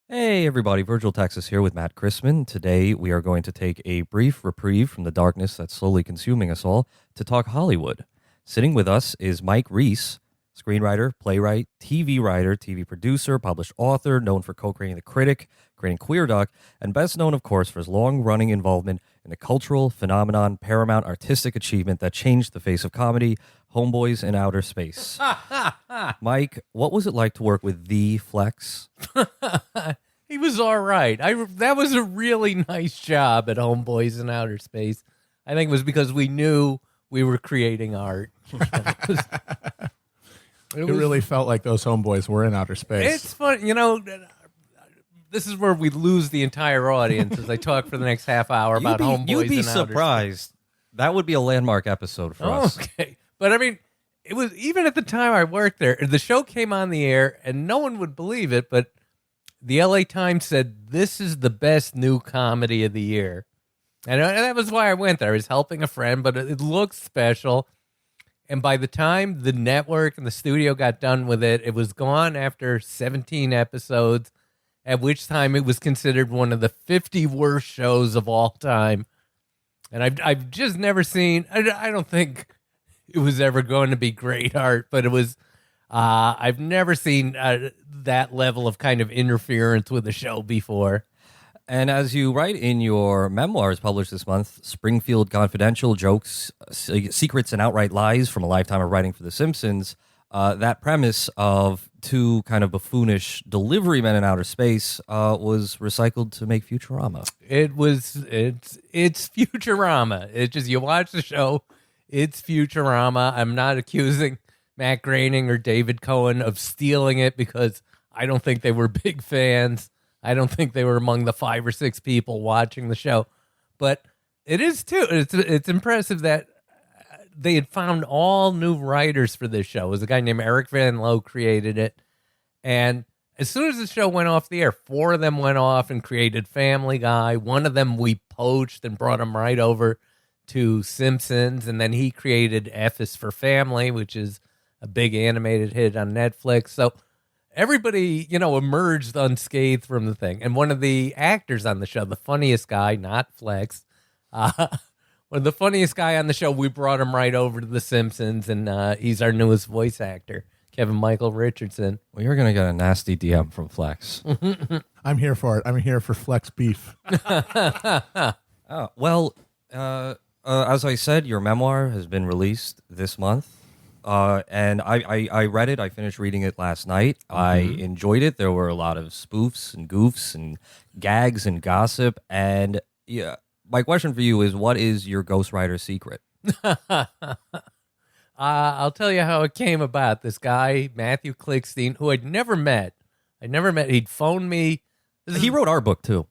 Hey everybody, Virgil Texas here with Matt Chrisman. Today we are going to take a brief reprieve from the darkness that's slowly consuming us all to talk Hollywood. Sitting with us is Mike Reiss, screenwriter, playwright, TV writer, TV producer, published author, known for co-creating The Critic, creating Queer Duck, and best known, of course, for his long-running involvement in the cultural phenomenon, paramount artistic achievement that changed the face of comedy, Homeboys in Outer Space. Mike, what was it like to work with the Flex? He was all right. That was a really nice job at Homeboys in Outer Space. I think it was because we knew we were creating art. It really felt like those homeboys were in outer space. It's fun, this is where we lose the entire audience as I talk for the next half hour about Homeboys You'd be in Outer surprised. That would be a landmark episode for us. Okay. But I mean, it was even at the time I worked there, the show came on the air and no one would believe it, but the LA Times said this is the best new comedy of the year. And that was why I went there. I was helping a friend, but it looked special. And by the time the network and the studio got done with it, it was gone after 17 episodes, at which time it was considered one of the 50 worst shows of all time. And I've just never seen, I don't think it was ever going to be great art, but it was, I've never seen that level of kind of interference with the show before. And as you write in your memoirs published this month, Springfield Confidential, Jokes, Secrets, and Outright Lies from a Lifetime of Writing for The Simpsons, that premise of two kind of buffoonish delivery men in outer space was recycled to make Futurama. It's Futurama. It's just, you watch the show, it's Futurama. I'm not accusing Matt Groening or David Cohen of stealing it because I don't think they were big fans. I don't think they were among the 5 or 6 people watching the show. But it is, too. It's impressive that they had found all new writers for this show. It was a guy named Eric Van Lowe created it. And as soon as the show went off the air, 4 of them went off and created Family Guy. One of them we poached and brought him right over to Simpsons. And then he created F is for Family, which is a big animated hit on Netflix. So everybody, emerged unscathed from the thing. And one of the actors on the show, the funniest guy, not Flex, the funniest guy on the show, we brought him right over to The Simpsons, and he's our newest voice actor, Kevin Michael Richardson. Well, you're going to get a nasty DM from Flex. I'm here for it. I'm here for Flex beef. As I said, your memoir has been released this month. And I read it. I finished reading it last night. Mm-hmm. I enjoyed it. There were a lot of spoofs and goofs and gags and gossip. And yeah, my question for you is, what is your ghostwriter secret? I'll tell you how it came about. This guy, Matthew Klickstein, who I'd never met. He'd phoned me. He wrote our book, too.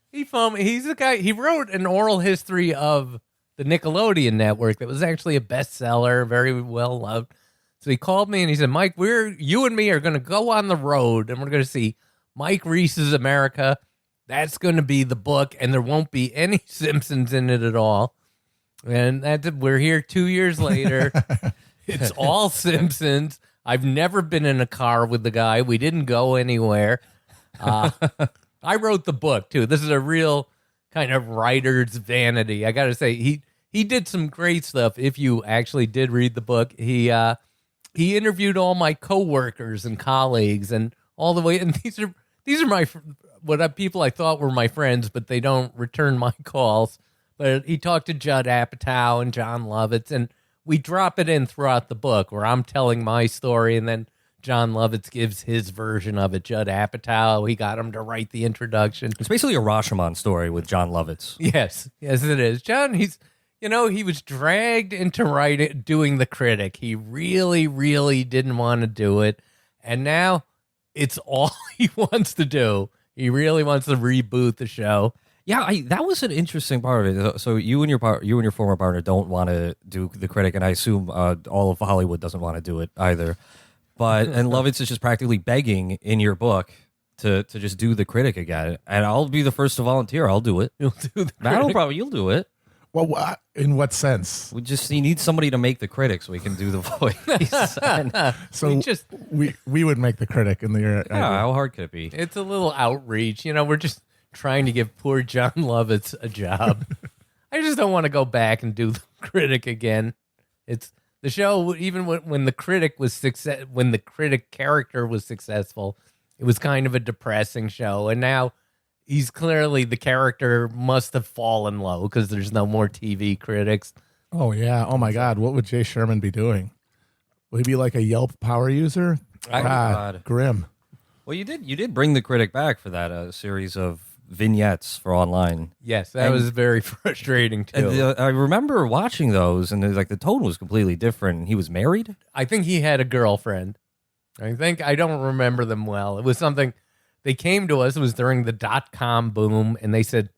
He phoned me. He's the guy. He wrote an oral history of the Nickelodeon network that was actually a bestseller, very well loved. So he called me and he said, Mike, you and me are going to go on the road and we're going to see Mike Reiss's America. That's going to be the book, and there won't be any Simpsons in it at all. And we're here 2 years later. It's all Simpsons. I've never been in a car with the guy. We didn't go anywhere. I wrote the book, too. This is a real kind of writer's vanity. I got to say, he did some great stuff. If you actually did read the book, he interviewed all my coworkers and colleagues and all the way. And these are my people I thought were my friends, but they don't return my calls. But he talked to Judd Apatow and John Lovitz, and we drop it in throughout the book where I'm telling my story, and then John Lovitz gives his version of it. Judd Apatow, he got him to write the introduction. It's basically a Rashomon story with John Lovitz. Yes, it is. John, he was dragged into doing The Critic. He really, really didn't want to do it, and now it's all he wants to do. He really wants to reboot the show. Yeah, that was an interesting part of it. So you and your former partner don't want to do The Critic, and I assume all of Hollywood doesn't want to do it either. And Lovitz is just practically begging in your book to just do The Critic again. And I'll be the first to volunteer. I'll do it. You'll do The Critic. That'll probably, you'll do it. Well, in what sense? He needs somebody to make the critic so he can do the voice. And, So we would make the critic in the yeah, how hard could it be? It's a little outreach. We're just trying to give poor John Lovitz a job. I just don't want to go back and do the critic again. It's the show, even when the critic was when the critic character was successful, it was kind of a depressing show. And now he's clearly, the character must have fallen low because there's no more TV critics. Oh, yeah. Oh, my God. What would Jay Sherman be doing? Would he be like a Yelp power user? God. Grim. Well, you did bring the critic back for that series of vignettes for online. Yes, that was very frustrating too. And I remember watching those, and the tone was completely different. He was married? I think he had a girlfriend. I don't remember them well. It was something, they came to us, it was during the .com boom, and they said,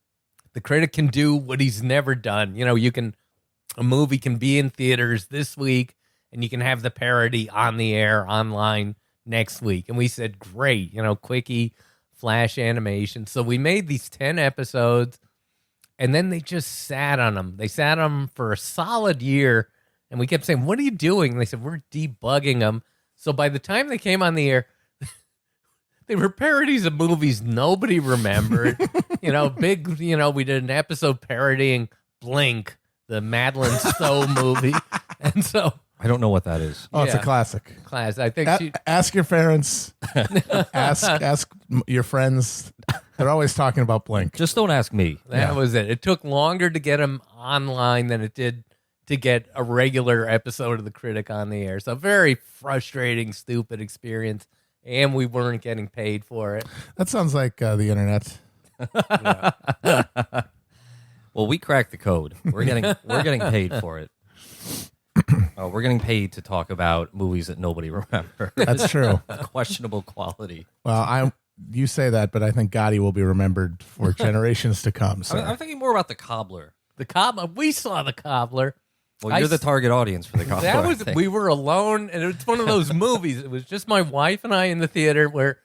the critic can do what he's never done. A movie can be in theaters this week, and you can have the parody on the air online next week. And we said, great, quickie, flash animation. So we made these 10 episodes, and then they just sat on them. They sat on them for a solid year, and we kept saying, what are you doing? And they said, we're debugging them. So by the time they came on the air, they were parodies of movies nobody remembered. We did an episode parodying Blink, the Madeline Stowe movie. And so I don't know what that is. Oh, it's a classic. I think ask your parents. ask your friends. They're always talking about Blink. Just don't ask me. That was it. It took longer to get them online than it did to get a regular episode of The Critic on the air. So very frustrating, stupid experience, and we weren't getting paid for it. That sounds like the internet. Well, we cracked the code. We're getting paid for it. We're getting paid to talk about movies that nobody remembers. That's true. Questionable quality. Well, you say that, but I think Gotti will be remembered for generations to come. So. I'm thinking more about the Cobbler. The Cobbler. We saw the Cobbler. Well, you're the target audience for the Cobbler. We were alone, and it's one of those movies. It was just my wife and I in the theater where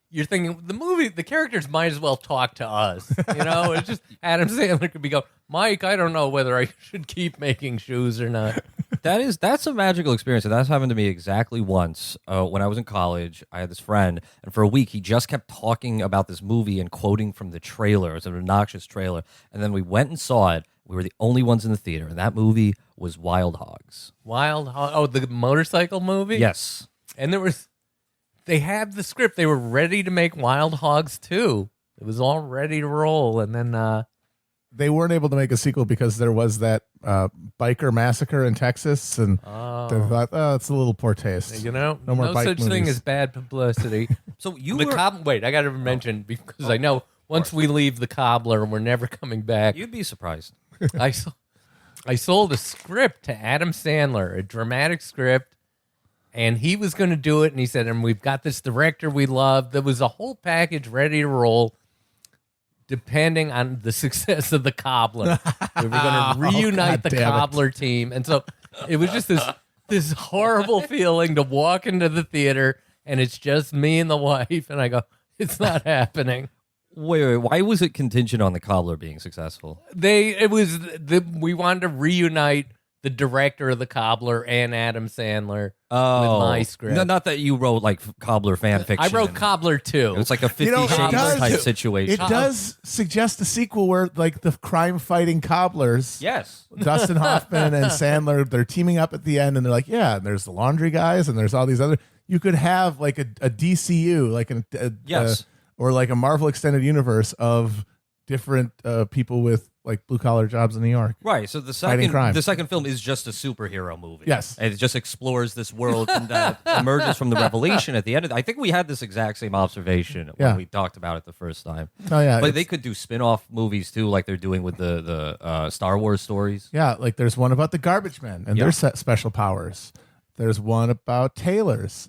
you're thinking the characters might as well talk to us. It's just Adam Sandler could be going, Mike, I don't know whether I should keep making shoes or not. That's a magical experience, and that's happened to me exactly once. When I was in college, I had this friend, and for a week, he just kept talking about this movie and quoting from the trailer. It was an obnoxious trailer, and then we went and saw it. We were the only ones in the theater, and that movie was Wild Hogs. Wild Hogs? Oh, the motorcycle movie? Yes. And they had the script. They were ready to make Wild Hogs 2. It was all ready to roll, and then they weren't able to make a sequel because there was that biker massacre in Texas, and they thought, it's a little poor taste. No more bike such movies. thing as bad publicity. So wait, I got to mention, because I know once we leave the Cobbler, we're never coming back. You'd be surprised. I sold a script to Adam Sandler, a dramatic script, and he was going to do it, and he said, and we've got this director we love. There was a whole package ready to roll, depending on the success of the Cobbler. We were going to reunite the Cobbler team. And so it was just this horrible feeling to walk into the theater, and it's just me and the wife, and I go, it's not happening. Wait, why was it contingent on the Cobbler being successful? We wanted to reunite the director of the Cobbler and Adam Sandler with my script. No, not that you wrote like Cobbler fan fiction. I wrote Cobbler too. It's like a 50 Shades type situation. It does suggest a sequel where like the crime-fighting cobblers, yes, Dustin Hoffman and Sandler, they're teaming up at the end, and they're like, yeah, and there's the laundry guys, and there's all these other. You could have like a DCU, like yes. Or like a Marvel extended universe of different people with like blue collar jobs in New York. Right. So the second film is just a superhero movie. Yes. And it just explores this world and emerges from the revelation at the end. I think we had this exact same observation when we talked about it the first time. Oh yeah. But they could do spin-off movies too, like they're doing with the Star Wars stories. Yeah, like there's one about the Garbage Men and their special powers. There's one about tailors.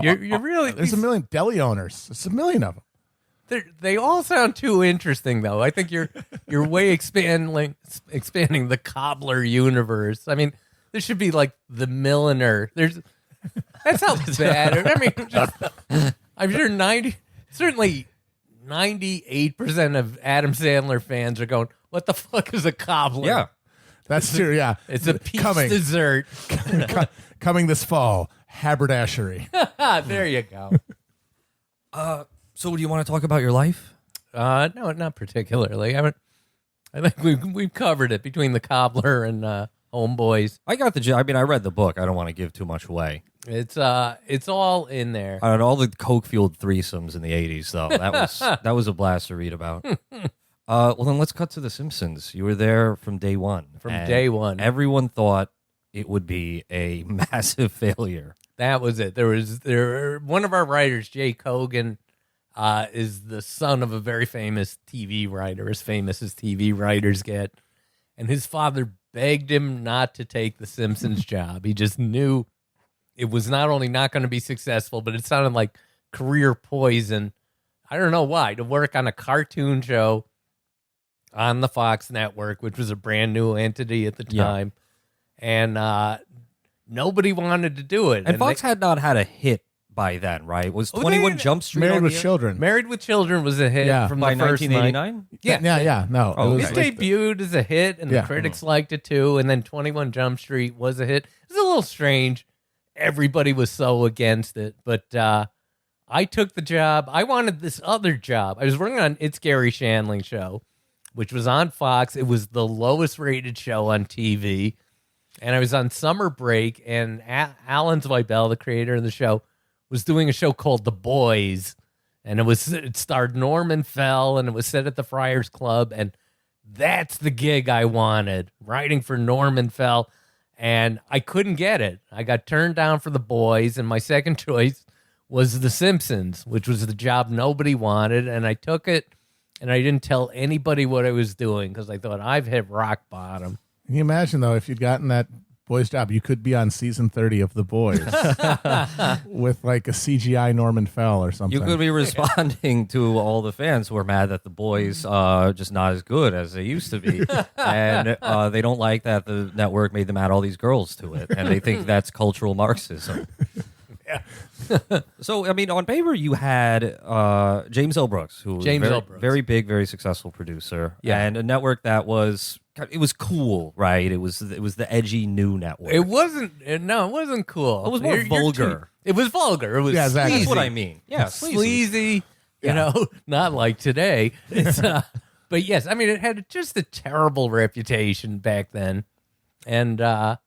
You're really there's a million deli owners. There's a million of them. They all sound too interesting, though. I think you're way expanding the Cobbler universe. I mean, there should be like the Milliner. That sounds bad. I mean, I'm sure certainly 98% of Adam Sandler fans are going, "What the fuck is a cobbler?" Yeah. That's true. Yeah, It's a peach coming dessert. coming this fall. Haberdashery. There you go. So do you want to talk about your life? No, not particularly. I think we've covered it between the Cobbler and Homeboys. I got the. I mean, I read the book. I don't want to give too much away. It's all in there. On all the coke-fueled threesomes in the '80s, though, that was a blast to read about. Well, then let's cut to The Simpsons. You were there from day one. From day one. Everyone thought it would be a massive failure. That was it. One of our writers, Jay Cogan, is the son of a very famous TV writer, as famous as TV writers get. And his father begged him not to take the Simpsons job. He just knew it was not only not going to be successful, but it sounded like career poison. I don't know why. To work on a cartoon show on the Fox network, which was a brand new entity at the time. And nobody wanted to do it. And Fox had not had a hit by then, right? Was 21 Jump Street Married on with the air? Children. Married with Children was a hit Yeah. from By the first night. 1989? Yeah. No, Oh, it was It okay. debuted as a hit, and Yeah. the critics liked it too. And then 21 Jump Street was a hit. It was a little strange. Everybody was so against it. But I took the job. I wanted this other job. I was working on It's Gary Shandling Show, which was on Fox. It was the lowest rated show on TV. And I was on summer break, and Alan Zweibel, the creator of the show, was doing a show called The Boys. And it starred Norman Fell, and it was set at the Friars Club. And that's the gig I wanted, writing for Norman Fell. And I couldn't get it. I got turned down for The Boys, and my second choice was The Simpsons, which was the job nobody wanted. And I took it, and I didn't tell anybody what I was doing because I thought I've hit rock bottom. Can you imagine, though, if you'd gotten that Boys job, you could be on season 30 of The Boys with like a CGI Norman Fell or something. You could be responding to all the fans who are mad that the boys are just not as good as they used to be. And they don't like that the network made them add all these girls to it. And they think that's cultural Marxism. So, I mean, on paper, you had James L. Brooks, who was James L. Brooks. very big, very successful producer. Yeah. And a network that was cool, right? It was the edgy new network. It wasn't cool. It was more vulgar. It was vulgar. It was Yeah, exactly. That's what I mean. Yeah, sleazy, not like today. It's, but yes, I mean, it had just a terrible reputation back then. And I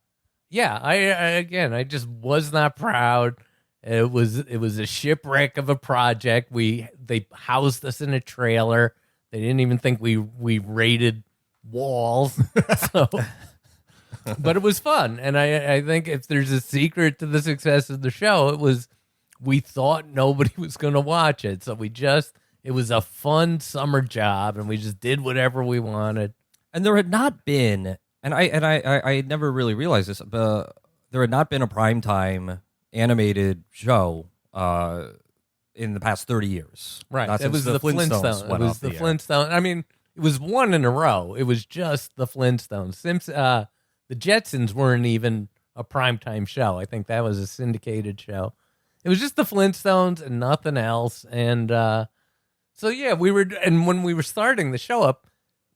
just was not proud. It was a shipwreck of a project. They housed us in a trailer. They didn't even think we raided walls. So, but it was fun. And I think if there's a secret to the success of the show, it was we thought nobody was going to watch it. So it was a fun summer job, and we just did whatever we wanted. And there had not been, and I never really realized this, but there had not been a primetime animated show in the past 30 years. Right. Not It since was the Flintstones. It went was off the air. Flintstones. I mean, it was one in a row. It was just the Flintstones. The Jetsons weren't even a primetime show. I think that was a syndicated show. It was just the Flintstones and nothing else. And and when we were starting the show up,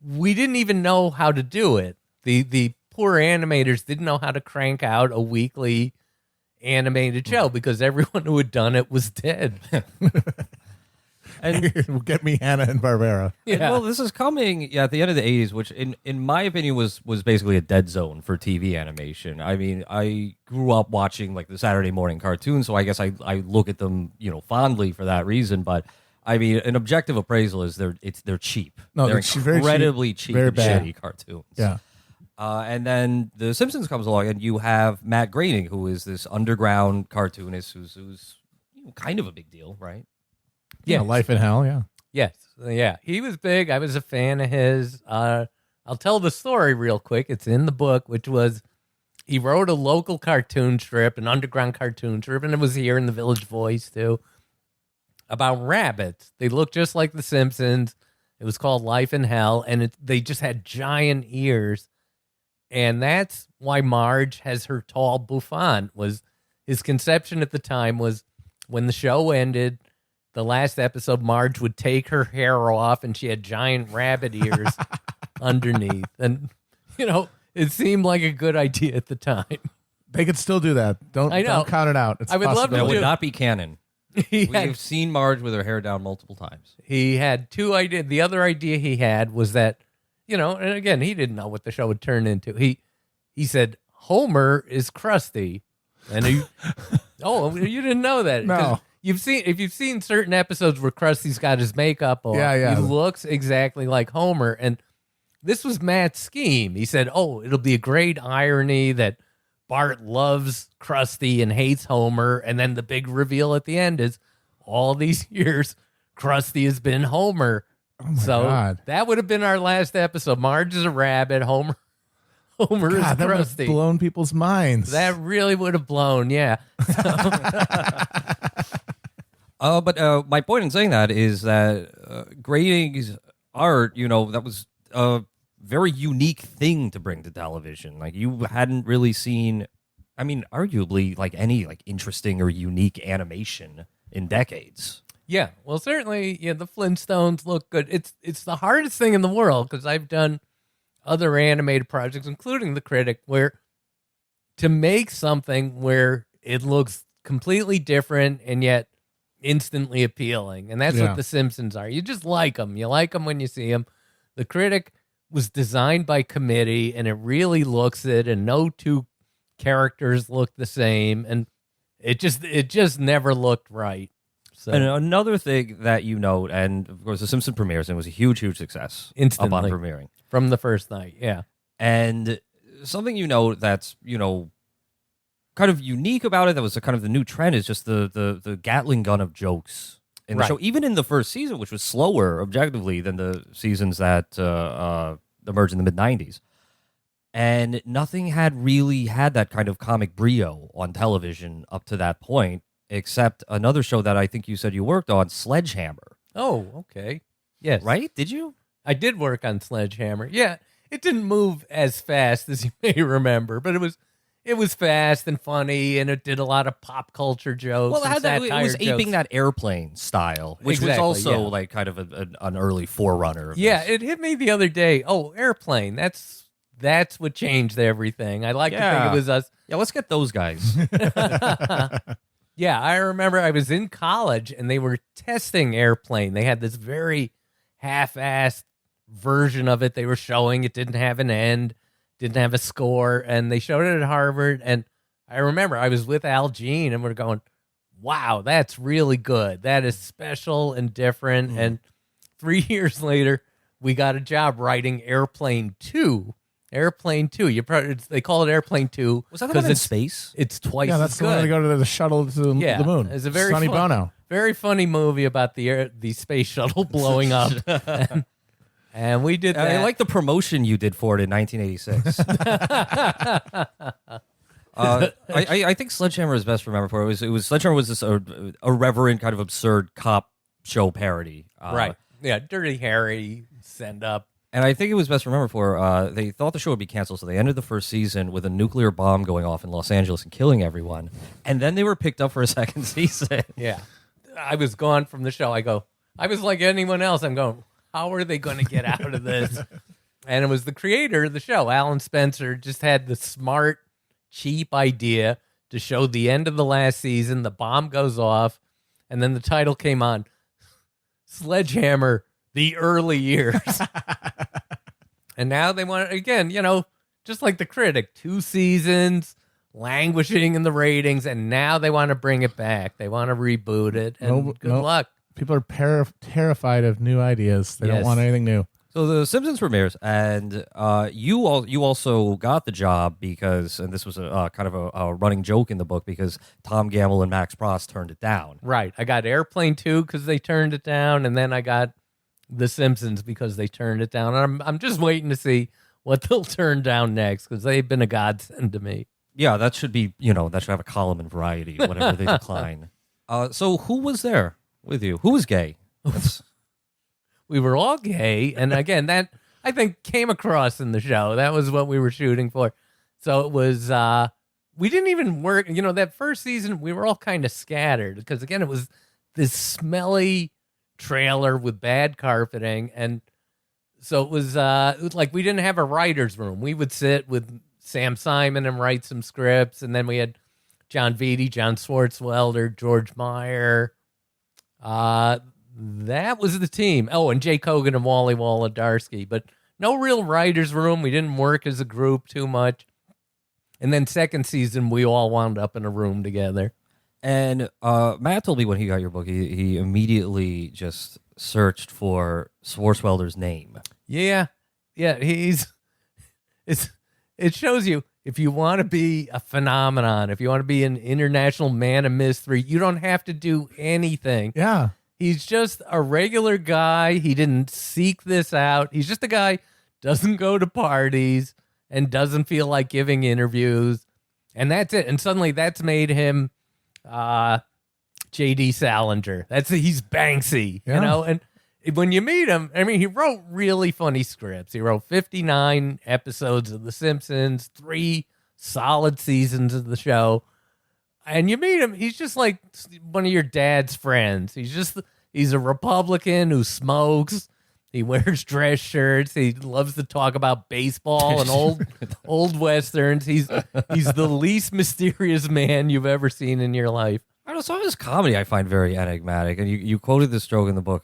we didn't even know how to do it. The poor animators didn't know how to crank out a weekly animated show because everyone who had done it was dead. And Get me Hannah and Barbera. And, well, this is coming at the end of the 80s, which in my opinion was basically a dead zone for TV animation. I mean, I grew up watching like the Saturday morning cartoons, so I guess I look at them, fondly for that reason. But I mean, an objective appraisal is they're cheap. No, they're they're very cheap, incredibly cheap, very and bad. shitty cartoons. Yeah. And then The Simpsons comes along, and you have Matt Groening, who is this underground cartoonist who's kind of a big deal, right? Yeah. Life in Hell. Yeah. Yes. Yeah. He was big. I was a fan of his. I'll tell the story real quick. It's in the book, which was he wrote a local cartoon strip, an underground cartoon strip, and it was here in the Village Voice too, about rabbits. They look just like The Simpsons. It was called Life in Hell, and they just had giant ears. And that's why Marge has her tall bouffant. Was his conception at the time was when the show ended, the last episode, Marge would take her hair off and she had giant rabbit ears underneath. And, It seemed like a good idea at the time. They could still do that. Don't count it out. It's I would love possible. That do- would not be canon. We've seen Marge with her hair down multiple times. He had two ideas. The other idea he had was that, and again, he didn't know what the show would turn into. He said Homer is crusty, and you didn't know that. No. If you've seen certain episodes where Krusty's got his makeup on, Yeah. he looks exactly like Homer, and this was Matt's scheme. He said, it'll be a great irony that Bart loves Krusty and hates Homer, and then the big reveal at the end is all these years Krusty has been Homer. Oh my God. That would have been our last episode. Marge is a rabbit. Homer is God, that would have Krusty. blown people's minds. That really would have blown, yeah. But my point in saying that is that Groening's art, that was a very unique thing to bring to television. Like, you hadn't really seen, arguably, like, any interesting or unique animation in decades. Yeah, well, certainly, the Flintstones look good. It's the hardest thing in the world because I've done other animated projects, including The Critic, where to make something where it looks completely different and yet instantly appealing. And that's what The Simpsons are. You just like them. You like them when you see them. The Critic was designed by committee, and it really looks it, and no two characters look the same, and it just never looked right. So, And another thing that you note, and of course the Simpsons premieres, and it was a huge success Instantly. upon premiering. from the first night, yeah. And something that's, kind of unique about it, that was kind of the new trend, is just the Gatling gun of jokes in the Right. show, even in the first season, which was slower objectively than the seasons that emerged in the mid-90s. And nothing had really had that kind of comic brio on television up to that point, except another show that I think you said you worked on, Sledgehammer. Oh, okay. Yes. Right? Did you? I did work on Sledgehammer. Yeah, it didn't move as fast as you may remember, but it was fast and funny, and it did a lot of pop culture jokes. Well, and it was satire aping jokes. that Airplane style, which Exactly, was also yeah. like kind of an early forerunner of Yeah, this. it hit me the other day. Oh, Airplane. That's what changed everything. I like to think it was us. Yeah, let's get those guys. Yeah, I remember I was in college and they were testing Airplane. They had this very half-assed version of it they were showing. It didn't have an end, didn't have a score, and they showed it at Harvard. And I remember I was with Al Jean and we're going, wow, that's really good. That is special and different. And 3 years later, we got a job writing Airplane 2. Airplane 2. They call it Airplane 2. Was that the one in it's space? It's twice Yeah, as that's the good. one they go to the shuttle to the moon. It's a very Sonny fun- Bono. Very funny movie about the space shuttle blowing up. and we did that. I like the promotion you did for it in 1986. I think Sledgehammer is best remembered for it. Sledgehammer was this irreverent, kind of absurd cop show parody. Right. Yeah, Dirty Harry, Send Up. And I think it was best remembered for they thought the show would be canceled, so they ended the first season with a nuclear bomb going off in Los Angeles and killing everyone. And then they were picked up for a second season. Yeah. I was gone from the show. I was like anyone else. I'm going, how are they going to get out of this? And it was the creator of the show, Alan Spencer, just had the smart, cheap idea to show the end of the last season. The bomb goes off, and then the title came on, Sledgehammer, the early years. And now they want, again, just like The Critic, 2 seasons, languishing in the ratings, and now they want to bring it back. They want to reboot it, and good luck. People are terrified of new ideas. They don't Yes. want anything new. So the Simpsons premieres, and you also got the job because, and this was a kind of a running joke in the book, because Tom Gamble and Max Pross turned it down. Right. I got Airplane 2 because they turned it down, and then I got The Simpsons because they turned it down. And I'm just waiting to see what they'll turn down next because they've been a godsend to me. Yeah, that should be, that should have a column in Variety, whatever they decline. So who was there with you? Who was gay? We were all gay, and again, that I think came across in the show. That was what we were shooting for. So it was, we didn't even work, that first season, we were all kind of scattered because, again, it was this smelly trailer with bad carpeting, and So it was like we didn't have a writer's room. We would sit with Sam Simon and write some scripts, and then we had John Vitti, John Swartzwelder, George Meyer. That was the team. Oh, and Jake Hogan and Wally Wolodarski. But no real writer's room. We didn't work as a group too much. And then second season, we all wound up in a room together. And Matt told me when he got your book, he immediately just searched for Swartzwelder's name. Yeah. It shows you, if you want to be a phenomenon, if you want to be an international man of mystery, you don't have to do anything. Yeah. He's just a regular guy. He didn't seek this out. He's just a guy, doesn't go to parties and doesn't feel like giving interviews. And that's it. And suddenly that's made him J.D. Salinger. He's Banksy, Yeah. you know? And when you meet him, I mean, he wrote really funny scripts. He wrote 59 episodes of The Simpsons, 3 solid seasons of the show. And you meet him, he's just like one of your dad's friends. He's a Republican who smokes. He wears dress shirts. He loves to talk about baseball and old westerns. He's the least mysterious man you've ever seen in your life. I don't know, some of his comedy I find very enigmatic. And you quoted this joke in the book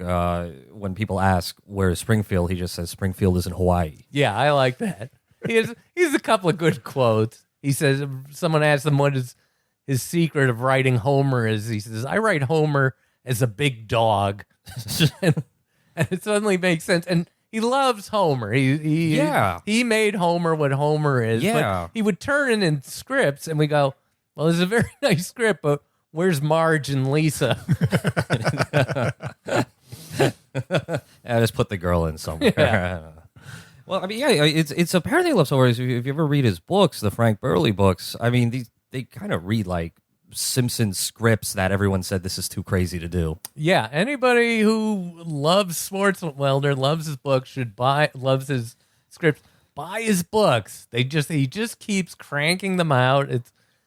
when people ask, where is Springfield? He just says, Springfield is in Hawaii. Yeah, I like that. He has a couple of good quotes. He says, someone asked him what his secret of writing Homer is. He says, I write Homer as a big dog. And it suddenly makes sense. And he loves Homer. He made Homer what Homer is. Yeah. But he would turn it in scripts and we go, well, it's a very nice script, but where's Marge and Lisa? I just put the girl in somewhere. Yeah. Well, I mean, yeah, it's apparently Love Stories. If you ever read his books, the Frank Burley books, I mean, they kind of read like Simpsons scripts that everyone said this is too crazy to do. Yeah, anybody who loves Swartzwelder, loves his books, loves his scripts, buy his books. He just keeps cranking them out.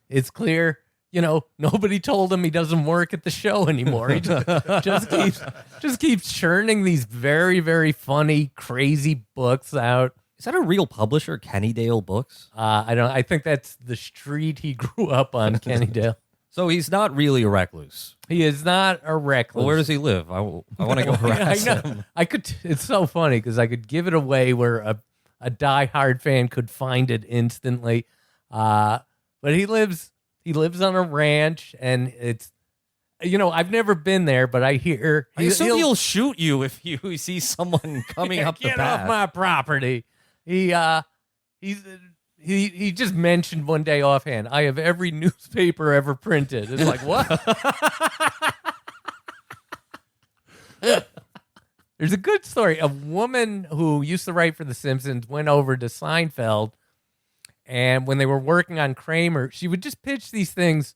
It's clear, you know, nobody told him he doesn't work at the show anymore. He just keeps churning these very, very funny, crazy books out. Is that a real publisher, Kennydale Books? I think that's the street he grew up on, Kennydale. So he's not really a recluse. He is not a recluse. Well, where does he live? I want to go harass him. It's so funny because I could give it away where a diehard fan could find it instantly. But he lives on a ranch, and it's, you know, I've never been there, but I hear I assume he'll shoot you if you see someone coming up the get path. off my property. He just mentioned one day offhand, I have every newspaper ever printed. It's like, what? There's a good story. A woman who used to write for The Simpsons went over to Seinfeld, and when they were working on Kramer, she would just pitch these things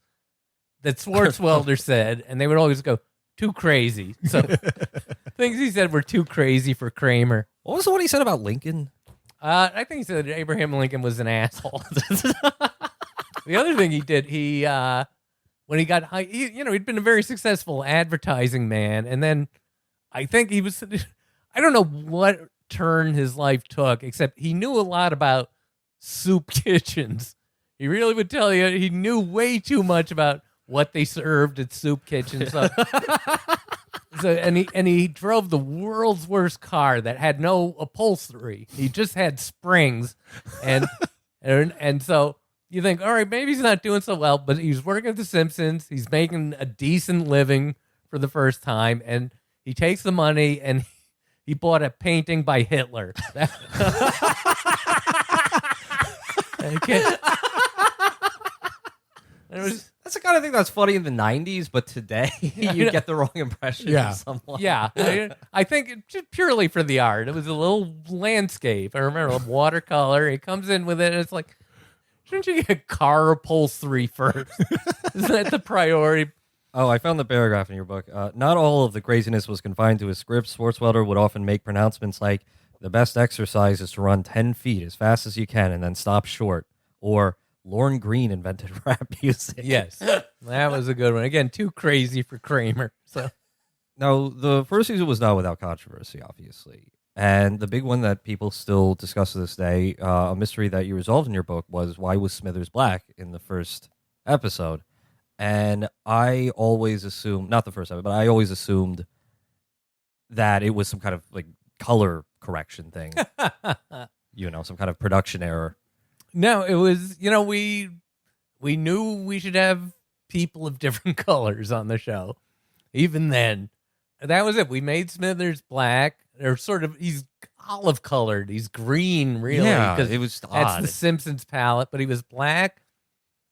that Swartzwelder said, and they would always go, too crazy. So things he said were too crazy for Kramer. What was the one he said about Lincoln? I think he said that Abraham Lincoln was an asshole. The other thing he did, when he got high, he'd been a very successful advertising man, and then I think I don't know what turn his life took, except he knew a lot about soup kitchens. He really would tell you he knew way too much about what they served at soup kitchens. And he drove the world's worst car that had no upholstery. He just had springs, and so you think, all right, maybe he's not doing so well, but he's working at The Simpsons. He's making a decent living for the first time, and he takes the money and he bought a painting by Hitler. That's the kind of thing that's funny in the 90s, but today you get the wrong impression of someone. Yeah, I think just purely for the art. It was a little landscape. I remember a watercolor. He comes in with it, and it's like, shouldn't you get car upholstery first? Isn't that the priority? Oh, I found the paragraph in your book. Not all of the craziness was confined to his scripts. Swartzwelder would often make pronouncements like, the best exercise is to run 10 feet as fast as you can and then stop short. Or, Lorne Greene invented rap music. Yes, that was a good one. Again, too crazy for Kramer. So now, the first season was not without controversy, obviously. And the big one that people still discuss to this day, a mystery that you resolved in your book, was why was Smithers black in the first episode? And I always assumed, not the first episode, but I always assumed that it was some kind of like color correction thing. Some kind of production error. No, it was, we knew we should have people of different colors on the show. Even then, that was it. We made Smithers black. Or sort of, he's olive colored. He's green, really. Yeah, it was that's odd. the Simpsons palette, but he was black.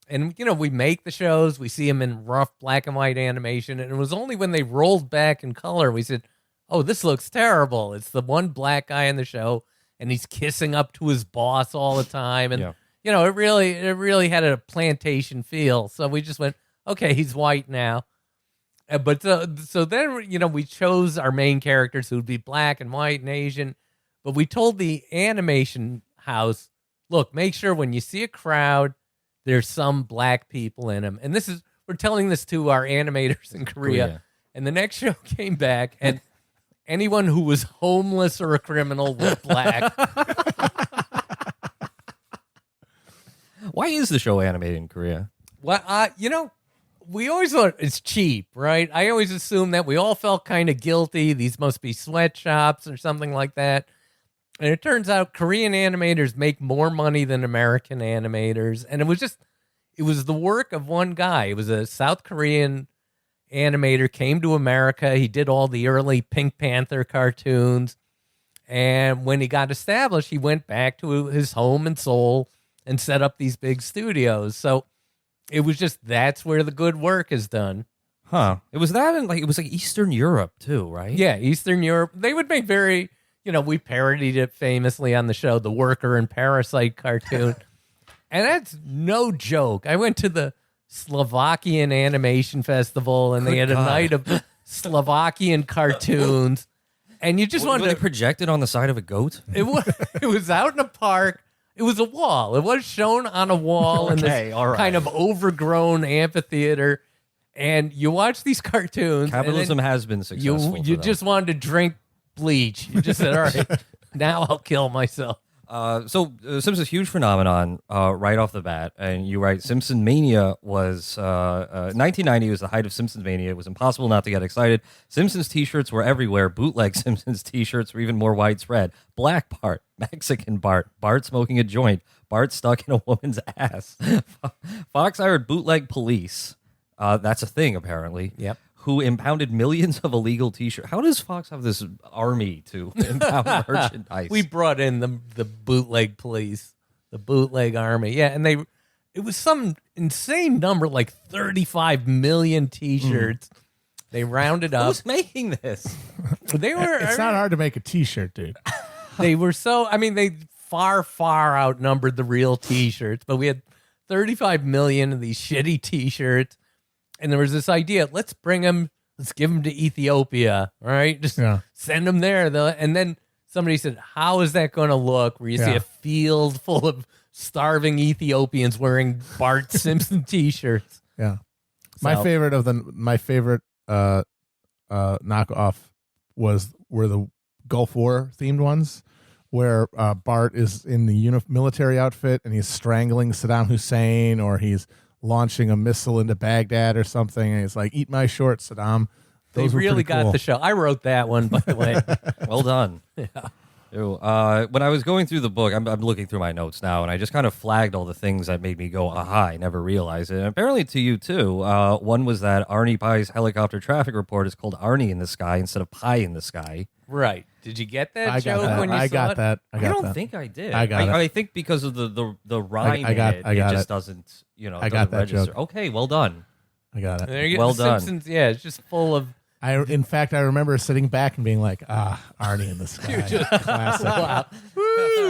And, we make the shows. We see him in rough black and white animation. And it was only when they rolled back in color, we said, oh, this looks terrible. It's the one black guy in the show, and he's kissing up to his boss all the time. And, it really had a plantation feel. So we just went, okay, he's white now. But so then, we chose our main characters who would be black and white and Asian. But we told the animation house, look, make sure when you see a crowd, there's some black people in them. And we're telling this to our animators in Korea. And the next show came back, and anyone who was homeless or a criminal was black. Why is the show animated in Korea? Well, we always thought it's cheap, right? I always assumed that we all felt kind of guilty. These must be sweatshops or something like that. And it turns out Korean animators make more money than American animators. And it was the work of one guy. It was a South Korean animator, came to America. He did all the early Pink Panther cartoons. And when he got established, he went back to his home in Seoul and set up these big studios. So it was that's where the good work is done. Huh. It was that and it was Eastern Europe too, right? Yeah, Eastern Europe. They would make very, we parodied it famously on the show, the Worker and Parasite cartoon. And that's no joke. I went to the Slovakian Animation Festival and they had a night of Slovakian cartoons. And you just wanted to to project it on the side of a goat? It was out in a park. It was a wall. It was shown on a wall in this kind of overgrown amphitheater. And you watch these cartoons. Capitalism has been successful. You just wanted to drink bleach. You just said, all right, now I'll kill myself. So Simpsons huge phenomenon right off the bat, and you write Simpson-mania was 1990 was the height of Simpson-mania. It was impossible not to get excited. Simpsons t-shirts were everywhere. Bootleg Simpsons t-shirts were even more widespread. Black Bart, Mexican Bart, Bart smoking a joint, Bart stuck in a woman's ass. Fox hired bootleg police. That's a thing apparently. Yep. Who impounded millions of illegal T-shirts. How does Fox have this army to impound merchandise? We brought in the bootleg police, the bootleg army. Yeah, and it was some insane number, like 35 million T-shirts. They rounded up. Who's making this? They were. It's not hard to make a T-shirt, dude. They were so. I mean, they far outnumbered the real T-shirts, but we had 35 million of these shitty T-shirts. And there was this idea, let's give them to Ethiopia, all right? Just send them there. And then somebody said, how is that going to look where you see a field full of starving Ethiopians wearing Bart Simpson T-shirts? Yeah. So, My favorite knockoff were the Gulf War themed ones, where Bart is in the military outfit and he's strangling Saddam Hussein, or he's launching a missile into Baghdad or something, and he's like, "Eat my shorts, Saddam." They really got the show. I wrote that one, by the way. Well done. Yeah. Ew. When I was going through the book, I'm looking through my notes now, and I just kind of flagged all the things that made me go, aha, I never realized it. And apparently to you, too. One was that Arnie Pie's helicopter traffic report is called Arnie in the Sky instead of Pie in the Sky. Right. Did you get that joke that. when you saw it? I got that. I don't think I did. I got it. I think because of the rhyme I got it just doesn't, I got that register. joke. Okay, well done. I got it. There you go. Well The done. Simpsons, yeah, it's just full of... In fact, I remember sitting back and being like, Arnie in the Sky. Classic. Wow.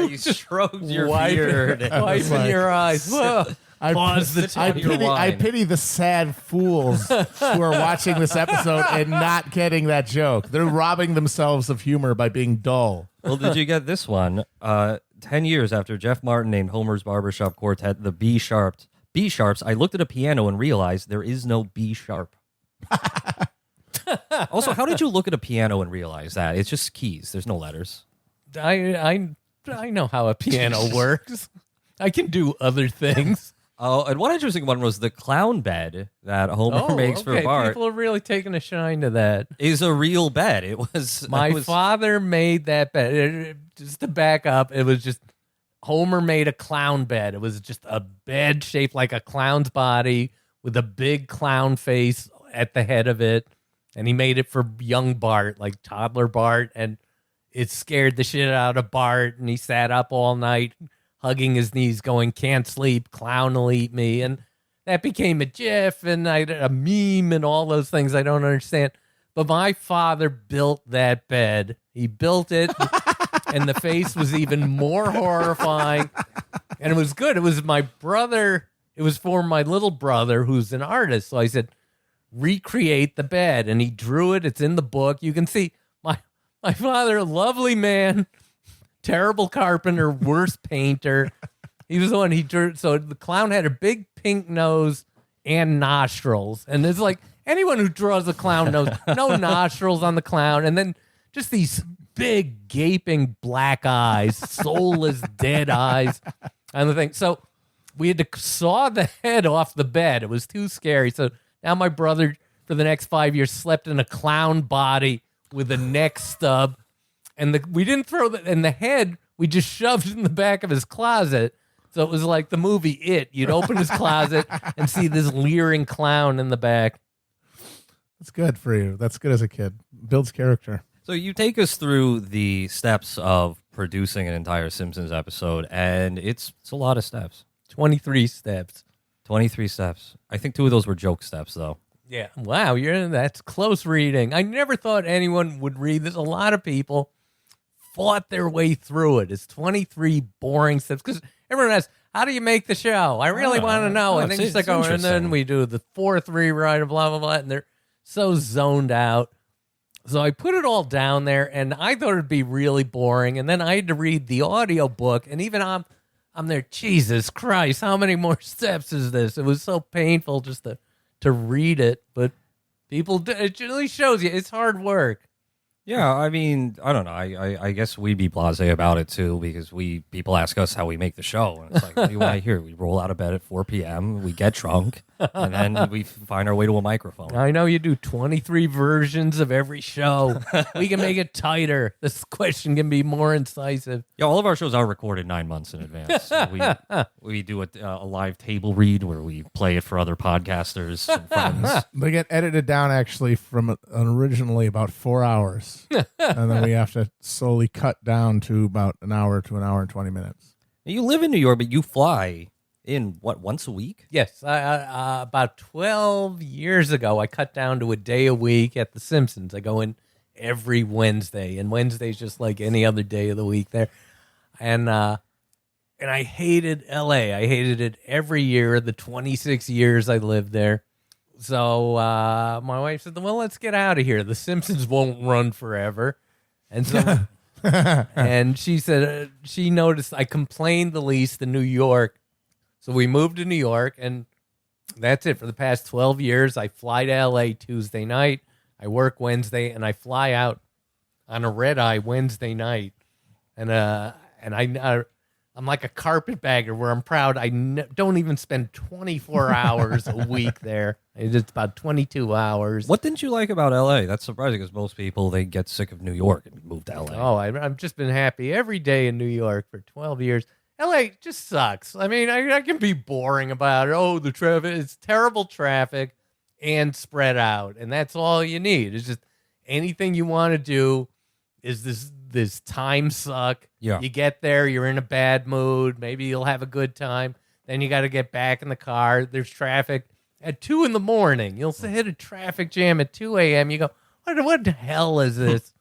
You stroked your beard. Wiping your eyes. Whoa. Pause the top of your wine. I pity the sad fools who are watching this episode and not getting that joke. They're robbing themselves of humor by being dull. Well, did you get this one? 10 years after Jeff Martin named Homer's Barbershop Quartet the B Sharps, I looked at a piano and realized there is no B sharp. Also, how did you look at a piano and realize that? It's just keys. There's no letters. I know how a piano works. I can do other things. Oh, and one interesting one was the clown bed that Homer makes for Bart. People are really taking a shine to that. Is a real bed. It was My father made that bed. Just to back up, it was just Homer made a clown bed. It was just a bed shaped like a clown's body with a big clown face at the head of it. And he made it for young Bart, like toddler Bart. And it scared the shit out of Bart. And he sat up all night hugging his knees, going, "Can't sleep, clown will eat me." And that became a GIF and a meme and all those things I don't understand. But my father built that bed. He built it, and the face was even more horrifying. And it was good. It was my brother. It was for my little brother, who's an artist. So I said, recreate the bed. And he drew it. It's in the book. You can see my father, a lovely man, terrible carpenter, worst painter. He was the one he drew. So the clown had a big pink nose and nostrils. And it's like anyone who draws a clown knows no nostrils on the clown. And then just these big gaping black eyes, soulless dead eyes on the thing. So we had to saw the head off the bed. It was too scary. So now my brother, for the next 5 years, slept in a clown body with a neck stub. And we didn't throw the head, we just shoved in the back of his closet. So it was like the movie It. You'd open his closet and see this leering clown in the back. That's good for you. That's good as a kid. Builds character. So you take us through the steps of producing an entire Simpsons episode, and it's a lot of steps. 23 steps. 23 steps. I think 2 of those were joke steps, though. Yeah. Wow, that's close reading. I never thought anyone would read this. A lot of people fought their way through it. It's 23 boring steps because everyone asks, how do you make the show? I really want to know. And then it's like, oh, and then we do the 4th rewrite, blah, blah, blah. And they're so zoned out. So I put it all down there, and I thought it'd be really boring. And then I had to read the audio book, and even I'm there, Jesus Christ, how many more steps is this? It was so painful just to read it, but it really shows you it's hard work. Yeah, I mean, I don't know. I guess we'd be blasé about it too because people ask us how we make the show, and it's like, what do you want to hear? We roll out of bed at 4 p.m., we get drunk, and then we find our way to a microphone. I know you do 23 versions of every show. We can make it tighter. This question can be more incisive. Yeah, all of our shows are recorded 9 months in advance. We do a live table read where we play it for other podcasters and friends. They get edited down actually from originally about 4 hours. And then we have to slowly cut down to about an hour to an hour and 20 minutes. You live in New York, but you fly in, once a week? Yes. About 12 years ago, I cut down to a day a week at The Simpsons. I go in every Wednesday, and Wednesday's just like any other day of the week there. And I hated L.A. I hated it every year, the 26 years I lived there. So my wife said, well, let's get out of here. The Simpsons won't run forever. And so, and she said, she noticed I complained the least in New York. So we moved to New York, and that's it. For the past 12 years, I fly to L.A. Tuesday night. I work Wednesday, and I fly out on a red-eye Wednesday night. And I'm like a carpetbagger where I'm proud I don't even spend 24 hours a week there. It's about 22 hours. What didn't you like about L.A.? That's surprising because most people, they get sick of New York and move to L.A. Oh, I've just been happy every day in New York for 12 years. L.A. just sucks. I mean, I can be boring about it. Oh, the traffic. It's terrible traffic and spread out. And that's all you need. It's just anything you want to do is this time suck. Yeah. You get there, you're in a bad mood. Maybe you'll have a good time. Then you got to get back in the car. There's traffic at 2 a.m. You'll hit a traffic jam at 2 a.m. You go, what the hell is this?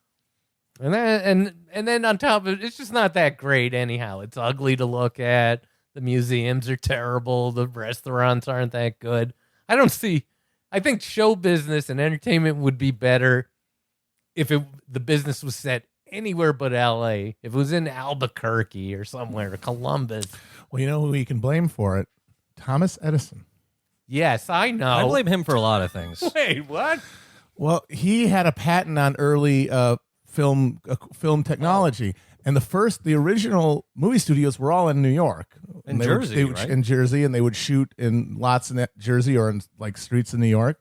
And then on top of it, it's just not that great anyhow. It's ugly to look at. The museums are terrible. The restaurants aren't that good. I think show business and entertainment would be better if the business was set anywhere but L.A. If it was in Albuquerque or somewhere, or Columbus. Well, you know who you can blame for it? Thomas Edison. Yes, I know. I blame him for a lot of things. Wait, what? Well, he had a patent on early film technology. And the original movie studios were all in New York. In They Jersey, would right? In Jersey, and they would shoot in lots in Jersey or in like streets in New York.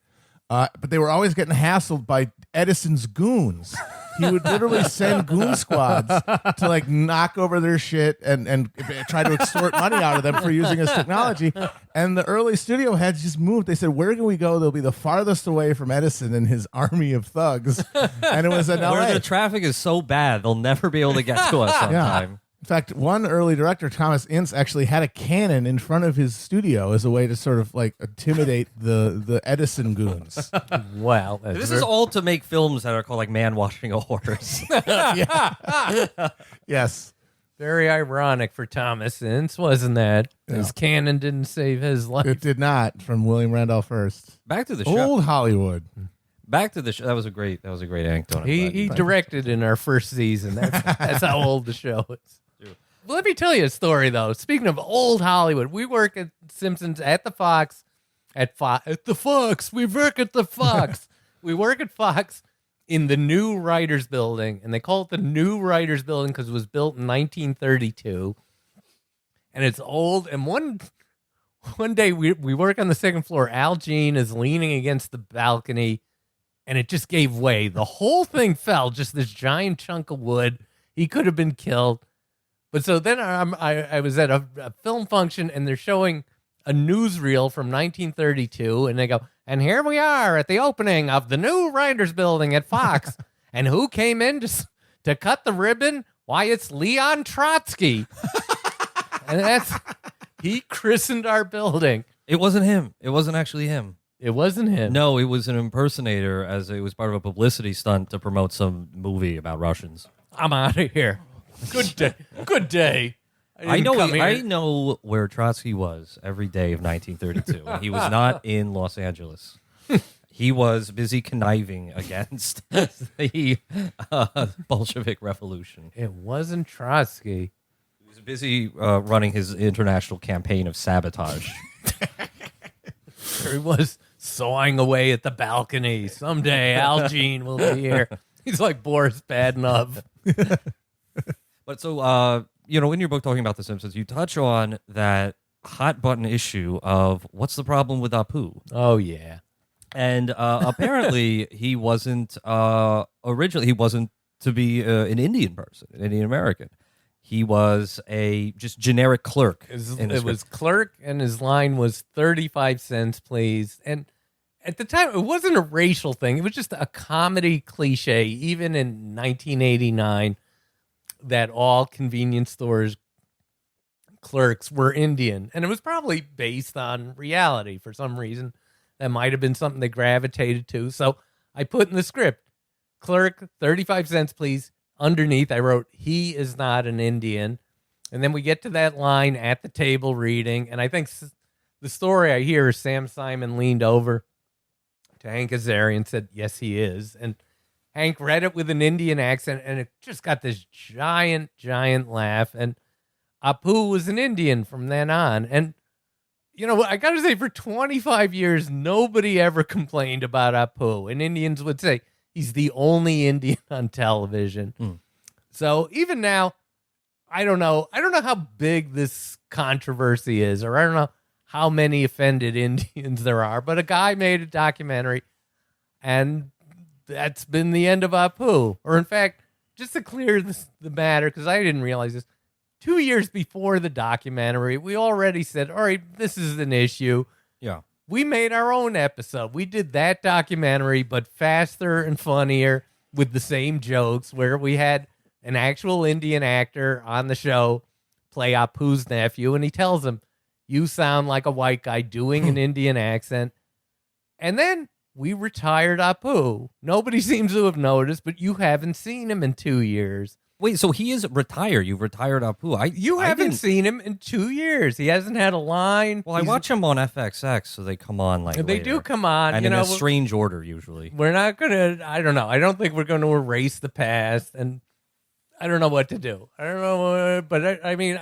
But they were always getting hassled by Edison's goons. He would literally send goon squads to like knock over their shit and try to extort money out of them for using his technology. And the early studio heads just moved. They said, "Where can we go? They'll be the farthest away from Edison and his army of thugs." And it was in LA. Where the traffic is so bad, they'll never be able to get to us on time. In fact, one early director, Thomas Ince, actually had a cannon in front of his studio as a way to sort of like intimidate the Edison goons. Wow. This is all to make films that are called like Man Washing a Horse. Yes. very ironic for Thomas Ince, wasn't that? His cannon didn't save his life. It did not, from William Randolph Hearst. Back to the show. Old Hollywood. Back to the show. That was a great anecdote. He directed in our first season. That's how old the show is. Let me tell you a story, though. Speaking of old Hollywood, we work at Simpsons at the Fox. At the Fox. We work at the Fox. We work at Fox in the new Writers Building, and they call it the new Writers Building because it was built in 1932. And it's old. And one day we work on the second floor. Al Jean is leaning against the balcony, and it just gave way. The whole thing fell, just this giant chunk of wood. He could have been killed. But so then I was at a film function, and they're showing a newsreel from 1932, and they go, and here we are at the opening of the new Writers Building at Fox. And who came in to cut the ribbon? Why, it's Leon Trotsky. And he christened our building. It wasn't him. It wasn't actually him. It wasn't him. No, it was an impersonator, as it was part of a publicity stunt to promote some movie about Russians. I'm out of here. Good day. Good day. I know where Trotsky was every day of 1932. And he was not in Los Angeles. He was busy conniving against the Bolshevik Revolution. It wasn't Trotsky. He was busy running his international campaign of sabotage. He was sawing away at the balcony. Someday Al Jean will be here. He's like Boris Badenov. But so, in your book talking about The Simpsons, you touch on that hot button issue of what's the problem with Apu? Oh, yeah. And apparently he wasn't originally, he wasn't to be an Indian person, an Indian American. He was a just generic clerk. It was clerk, and his line was 35 cents, please. And at the time, it wasn't a racial thing. It was just a comedy cliche, even in 1989, that all convenience stores clerks were Indian. And it was probably based on reality for some reason. That might have been something they gravitated to. So I put in the script, clerk, 35 cents, please. Underneath, I wrote, he is not an Indian. And then we get to that line at the table reading. And I think the story I hear is Sam Simon leaned over to Hank Azaria and said, yes, he is. And Hank read it with an Indian accent, and it just got this giant, giant laugh. And Apu was an Indian from then on. And, I got to say, for 25 years, nobody ever complained about Apu. And Indians would say, he's the only Indian on television. So even now, I don't know how big this controversy is, or I don't know how many offended Indians there are, but a guy made a documentary, and that's been the end of Apu. Or in fact, just to clear the matter, because I didn't realize this, 2 years before the documentary, we already said, all right, this is an issue. Yeah. We made our own episode. We did that documentary, but faster and funnier with the same jokes, where we had an actual Indian actor on the show play Apu's nephew, and he tells him, you sound like a white guy doing an Indian accent. And then we retired Apu. Nobody seems to have noticed, but you haven't seen him in 2 years. Wait, so he is retired. You've retired Apu. You haven't seen him in 2 years. He hasn't had a line. Well, I watch him on FXX, so they come on They later. do come on. And in a strange order, usually. We're not going to, I don't know. I don't think we're going to erase the past, and I don't know what to do. I don't know, but I mean,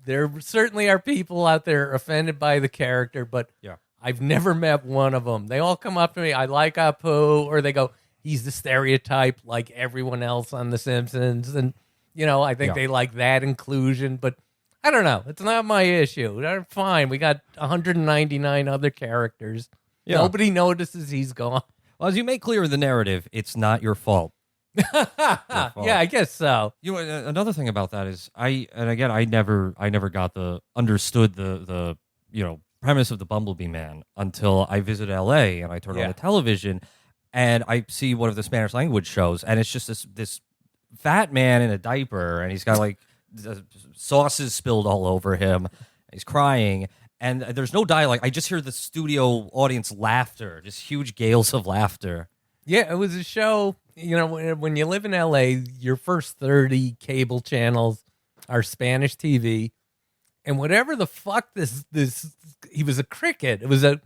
there certainly are people out there offended by the character, but yeah. I've never met one of them. They all come up to me, I like Apu, or they go, he's the stereotype like everyone else on The Simpsons. And, I think they like that inclusion. But I don't know. It's not my issue. They're fine. We got 199 other characters. Yeah. Nobody notices he's gone. Well, as you make clear in the narrative, it's not your fault. Yeah, I guess so. Another thing about that is I never understood the premise of the Bumblebee Man until I visited LA and I turned on the television and I see one of the Spanish language shows, and it's just this fat man in a diaper, and he's got like sauces spilled all over him. He's crying, and there's no dialogue. I just hear the studio audience laughter, just huge gales of laughter. Yeah, it was a show. When you live in LA, your first 30 cable channels are Spanish TV, and whatever the fuck this he was a cricket. It was a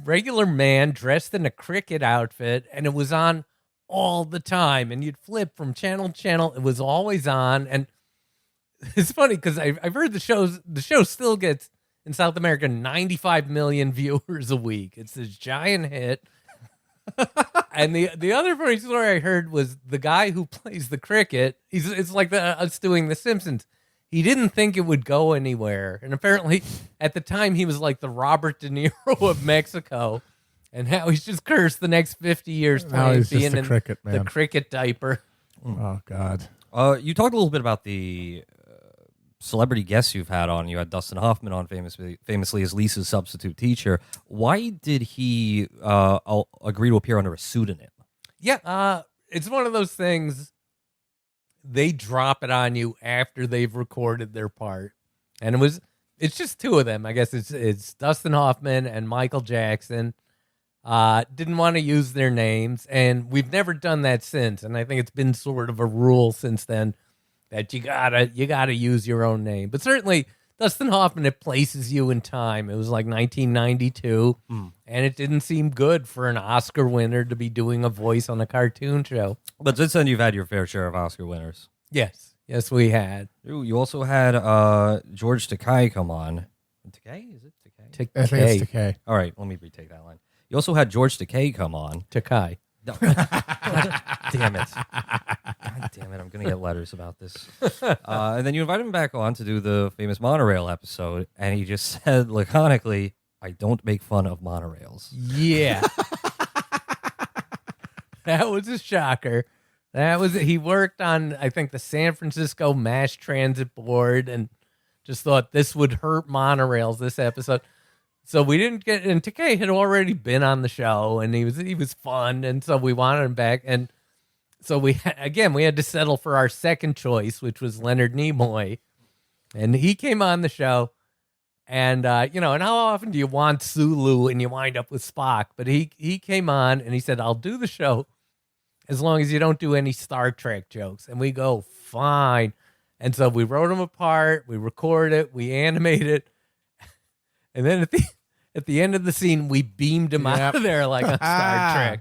regular man dressed in a cricket outfit, and it was on all the time. And you'd flip from channel to channel. It was always on, and it's funny because I've heard the show still gets in South America 95 million viewers a week. It's this giant hit. And the other funny story I heard was the guy who plays the cricket. It's like us doing The Simpsons. He didn't think it would go anywhere, and apparently at the time he was like the Robert De Niro of Mexico, and now he's just cursed the next 50 years playing being in the cricket diaper. Oh God. You talked a little bit about the celebrity guests you've had on. You had Dustin Hoffman on famously as Lisa's substitute teacher. Why did he agree to appear under a pseudonym? Yeah, it's one of those things. They drop it on you after they've recorded their part, and it's just two of them. I guess it's Dustin Hoffman and Michael Jackson. Didn't want to use their names, and we've never done that since. And I think it's been sort of a rule since then that you gotta use your own name. But certainly Dustin Hoffman, it places you in time. It was like 1992, and it didn't seem good for an Oscar winner to be doing a voice on a cartoon show. But since then, you've had your fair share of Oscar winners. Yes, we had. You also had George Takei come on. Takei? Is it Takei? I think it's Takei. All right, let me retake that line. You also had George Takei come on. Takei. No. God damn it. God damn it. I'm going to get letters about this. And then you invited him back on to do the famous monorail episode, and he just said laconically, I don't make fun of monorails. Yeah. That was a shocker. He worked on, I think, the San Francisco Mass Transit Board and just thought this would hurt monorails this episode. So we didn't get, and Takei had already been on the show, and he was fun, and so we wanted him back. And so we had to settle for our second choice, which was Leonard Nimoy, and he came on the show. And and how often do you want Sulu and you wind up with Spock? But he came on and he said, "I'll do the show as long as you don't do any Star Trek jokes." And we go, fine. And so we wrote him a part, we recorded it, we animated it, and then at the end of the scene, we beamed him out of there like on Star Trek.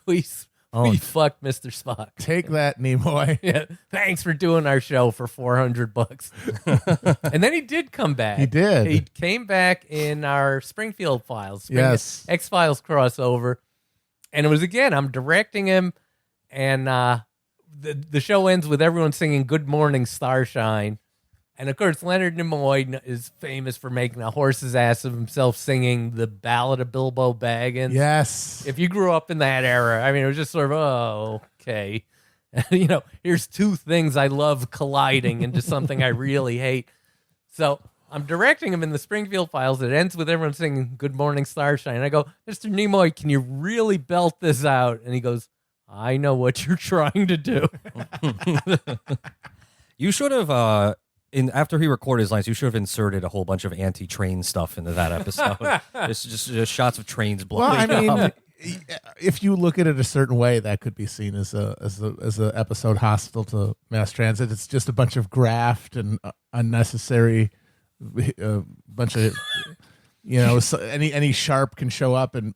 We fucked Mr. Spock. Take that, Nimoy. Yeah, thanks for doing our show for $400. And then he did come back. He did. He came back in our Springfield Files. Yes. X-Files crossover. And it was, again, I'm directing him, and the show ends with everyone singing Good Morning Starshine. And, of course, Leonard Nimoy is famous for making a horse's ass of himself singing the Ballad of Bilbo Baggins. Yes. If you grew up in that era, I mean, it was just sort of, oh, okay. Here's two things I love colliding into something I really hate. So I'm directing him in the Springfield Files. It ends with everyone singing Good Morning Starshine. And I go, Mr. Nimoy, can you really belt this out? And he goes, I know what you're trying to do. You should have... after he recorded his lines, you should have inserted a whole bunch of anti-train stuff into that episode. just shots of trains blowing up. If you look at it a certain way, that could be seen as a episode hostile to mass transit. It's just a bunch of graft and unnecessary bunch of so any sharp can show up and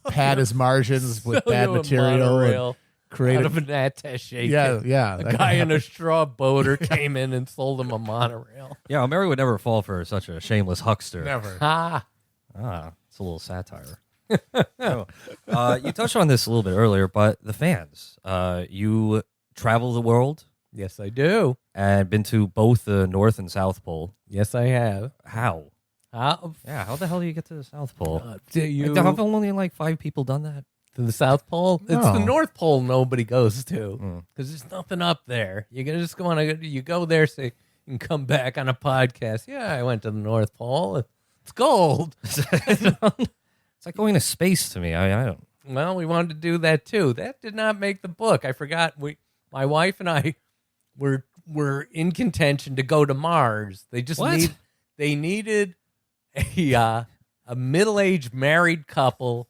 pad his margins with bad material. Out of an attaché. Yeah. A guy in a straw boater came in and sold him a monorail. Yeah, Mary would never fall for such a shameless huckster. Never. Ah. It's a little satire. Oh. You touched on this a little bit earlier, but the fans. You travel the world Yes, I do. and been to both the North and South Pole. Yes, I have. How? Yeah, how the hell do you get to the South Pole? Do you Have only like 5 people done that? to the South Pole? It's the No. North Pole nobody goes to because there's nothing up there. You're gonna just you go there, say, and come back on a podcast. Yeah, I went to the North Pole. It's gold. It's like going to space to me. I don't. Well, we wanted to do that too. That did not make the book. I forgot. My wife and I were in contention to go to Mars. They just What? they needed a middle-aged married couple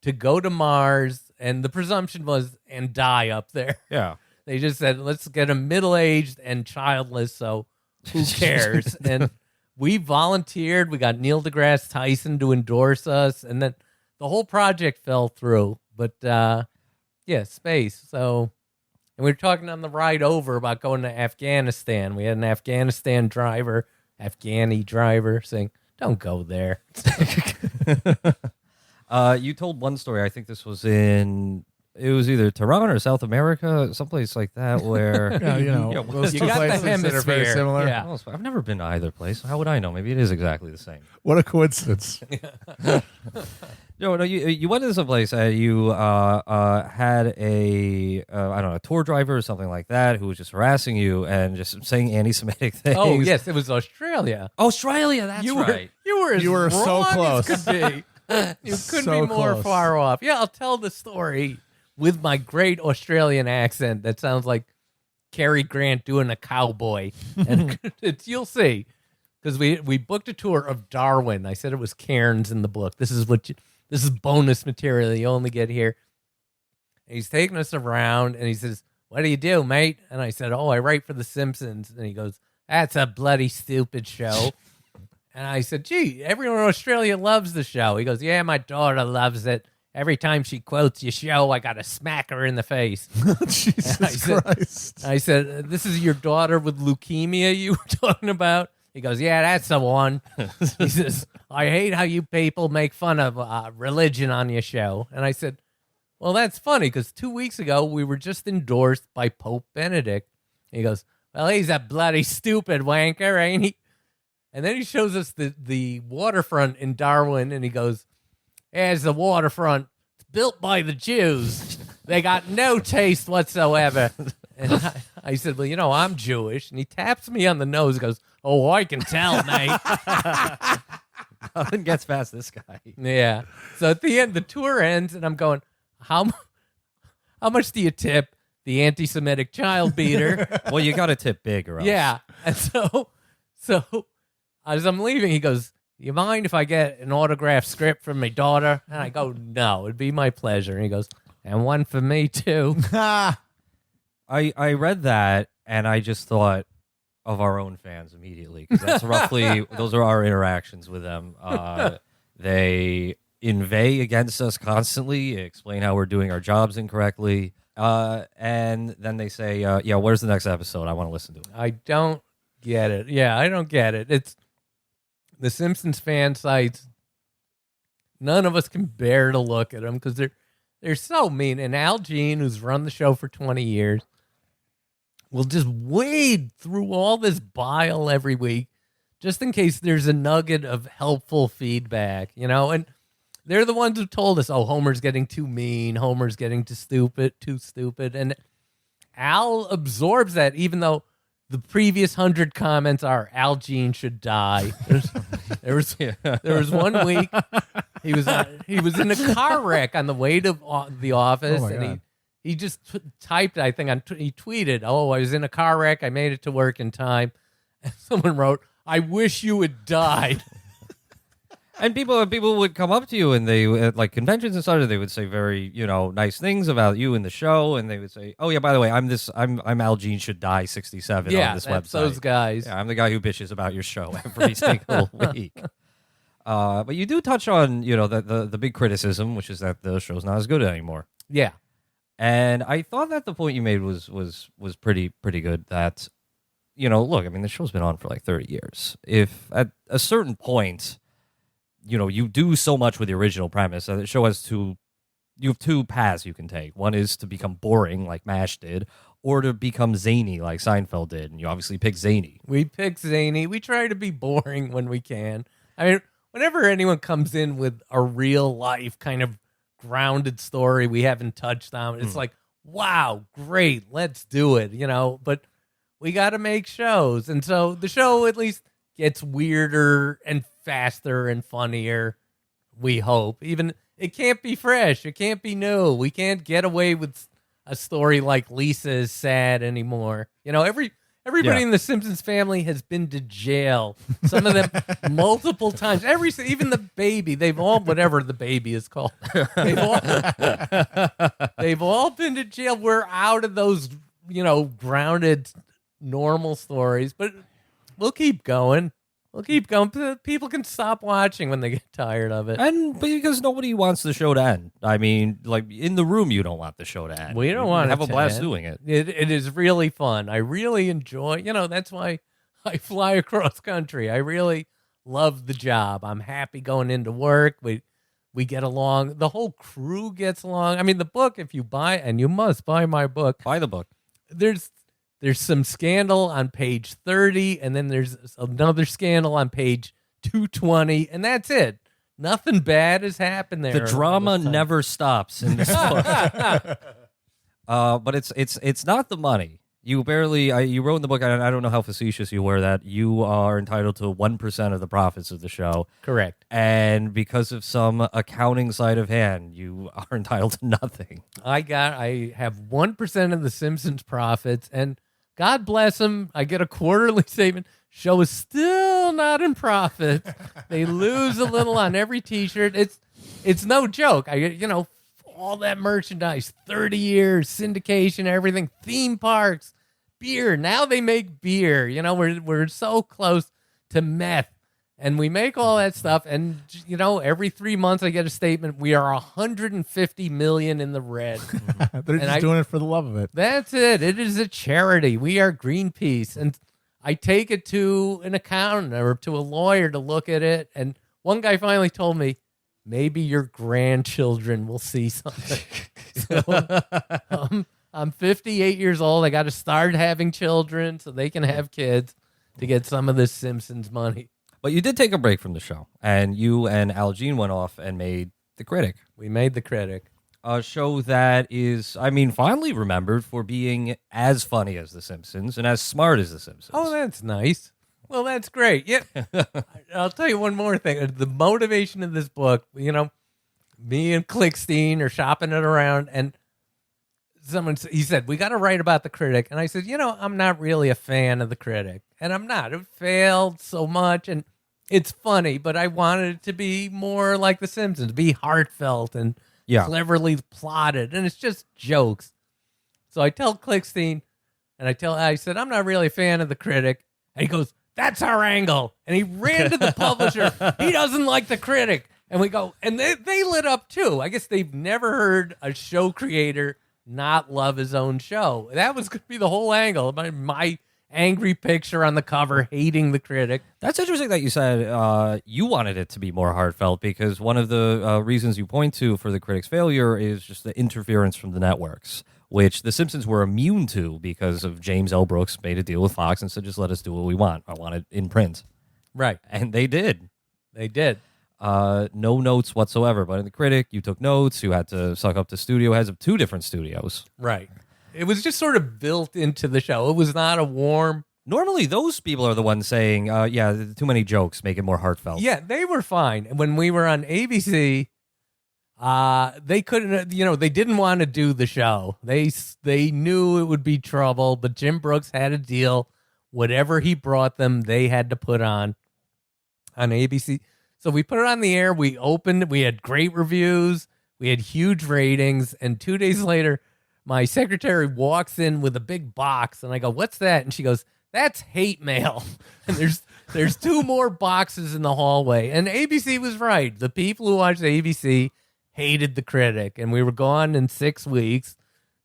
to go to Mars, and the presumption was and die up there. Yeah. They just said, let's get them middle-aged and childless, so who cares? And we volunteered. We got Neil deGrasse Tyson to endorse us, and then the whole project fell through. But, yeah, space. So, and we were talking on the ride over about going to Afghanistan. We had an Afghanistan Afghani driver saying, don't go there. You told one story. I think this was it was either Tehran or South America, someplace like that, where Yeah, those You two got the places that are very hemisphere. similar. Yeah. Oh, I've never been to either place. How would I know? Maybe it is exactly the same. What a coincidence. No, you went to some place. You had a I don't know, a tour driver or something like that who was just harassing you and just saying anti-Semitic things. Oh, yes, it was Australia. Australia. That's right. You were as so wrong close. as could be. You couldn't So be more close. far off. Yeah, I'll tell the story with my great Australian accent that sounds like Cary Grant doing a cowboy. And you'll see. Because we booked a tour of Darwin. I said it was Cairns in the book. This is bonus material you only get here. And he's taking us around and he says, what do you do, mate? And I said, oh, I write for The Simpsons. And he goes, that's a bloody stupid show. And I said, gee, everyone in Australia loves the show. He goes, yeah, my daughter loves it. Every time she quotes your show, I got to smack her in the face. Jesus Christ. I said, this is your daughter with leukemia you were talking about? He goes, yeah, that's the one. He says, I hate how you people make fun of religion on your show. And I said, well, that's funny because 2 weeks ago, we were just endorsed by Pope Benedict. He goes, well, he's a bloody stupid wanker, ain't he? And then he shows us the waterfront in Darwin, and he goes, there's the waterfront. It's built by the Jews. They got no taste whatsoever. And I said, well, I'm Jewish. And he taps me on the nose and goes, oh, I can tell, mate. Nothing gets past this guy. Yeah. So at the end, the tour ends, and I'm going, how much do you tip the anti-Semitic child beater? Well, you got to tip big or else. Yeah. And so as I'm leaving, he goes, you mind if I get an autographed script from my daughter? And I go, no, it'd be my pleasure. And he goes, and one for me, too. I read that and I just thought of our own fans immediately because that's roughly those are our interactions with them. They inveigh against us constantly, explain how we're doing our jobs incorrectly, and then they say, "Yeah, where's the next episode? I want to listen to it." I don't get it. Yeah, I don't get it. It's the Simpsons fan sites. None of us can bear to look at them because they're so mean. And Al Jean, who's run the show for 20 years, will just wade through all this bile every week just in case there's a nugget of helpful feedback, and they're the ones who told us, oh, Homer's getting too mean, Homer's getting too stupid, and Al absorbs that, even though the previous 100 comments are Al Jean should die. There was 1 week he was in a car wreck on the way to the office, Oh my and God. he just typed, I think, he tweeted, oh, I was in a car wreck. I made it to work in time. And someone wrote, I wish you had died. And people would come up to you and they at like conventions and such. They would say very nice things about you in the show, and they would say, "Oh yeah, by the way, I'm Al Jean should die 67 Yeah, on this that's website." those guys. Yeah, I'm the guy who bitches about your show every single week. But you do touch on the big criticism, which is that the show's not as good anymore. Yeah. And I thought that the point you made was pretty good. That look, I mean, the show's been on for like 30 years. If at a certain point you do so much with the original premise that the show has you have two paths you can take. One is to become boring like MASH did, or to become zany like Seinfeld did, and you obviously pick zany. We pick zany. We try to be boring when we can. I mean, whenever anyone comes in with a real life kind of grounded story we haven't touched on, it's like, wow, great, let's do it, but we got to make shows. And so the show at least gets weirder and faster and funnier, we hope. Even it can't be fresh. It can't be new. We can't get away with a story like Lisa is sad anymore. Everybody in the Simpsons family has been to jail. Some of them multiple times. Even the baby, they've all, whatever the baby is called, they've all been to jail. We're out of those, grounded, normal stories, but we'll keep going. We'll keep going. People can stop watching when they get tired of it. But because nobody wants the show to end. I mean, like in the room, you don't want the show to end. We don't want to have a blast doing it. It is really fun. I really enjoy. That's why I fly across country. I really love the job. I'm happy going into work. We get along. The whole crew gets along. I mean, the book. If you buy, and you must buy my book. Buy the book. There's some scandal on page 30, and then there's another scandal on page 220, and that's it. Nothing bad has happened there. The drama never stops in this book. But it's not the money. You wrote in the book, I don't know how facetious you were, that you are entitled to 1% of the profits of the show. Correct. And because of some accounting sleight of hand, you are entitled to nothing. I have 1% of the Simpsons profits, and God bless them, I get a quarterly statement. Show is still not in profit. They lose a little on every T-shirt. It's no joke. All that merchandise, 30 years, syndication, everything, theme parks, beer. Now they make beer. We're so close to meth, and we make all that stuff. And every 3 months I get a statement. We are 150 million in the red. They're just doing it for the love of it. That's it. It is a charity. We are Greenpeace, and I take it to an accountant or to a lawyer to look at it. And one guy finally told me, maybe your grandchildren will see something. So, I'm 58 years old. I got to start having children so they can have kids to get some of this Simpsons money. But you did take a break from the show, and you and Al Jean went off and made The Critic. We made The Critic. A show that is, fondly remembered for being as funny as The Simpsons and as smart as The Simpsons. Oh, that's nice. Well, that's great. Yeah. I'll tell you one more thing. The motivation of this book, me and Clickstein are shopping it around, and he said, we got to write about The Critic. And I said, I'm not really a fan of The Critic. And I'm not. It failed so much, and it's funny, but I wanted it to be more like The Simpsons, be heartfelt and cleverly plotted, and it's just jokes. So I tell Clickstein, and I said, I'm not really a fan of The Critic. And he goes, that's our angle. And he ran to the publisher. He doesn't like The Critic. And we go, and they lit up too. I guess they've never heard a show creator not love his own show. That was going to be the whole angle. My angry picture on the cover, hating The Critic. That's interesting that you said you wanted it to be more heartfelt, because one of the reasons you point to for The Critic's failure is just the interference from the networks, which The Simpsons were immune to because of James L. Brooks made a deal with Fox and said, just let us do what we want. I want it in print. Right. And they did. They did. No notes whatsoever. But in The Critic, you took notes. You had to suck up to studio heads of 2 different studios. Right. It was just sort of built into the show. It was not a warm... Normally, those people are the ones saying, too many jokes, make it more heartfelt. Yeah, they were fine. When we were on ABC, they couldn't, they didn't want to do the show. They knew it would be trouble, but Jim Brooks had a deal. Whatever he brought them, they had to put on ABC. So we put it on the air. We opened. We had great reviews. We had huge ratings. And 2 days later, my secretary walks in with a big box, and I go, "What's that?" And she goes, "That's hate mail." And there's 2 more boxes in the hallway. And ABC was right. The people who watched ABC hated The Critic, and we were gone in 6 weeks.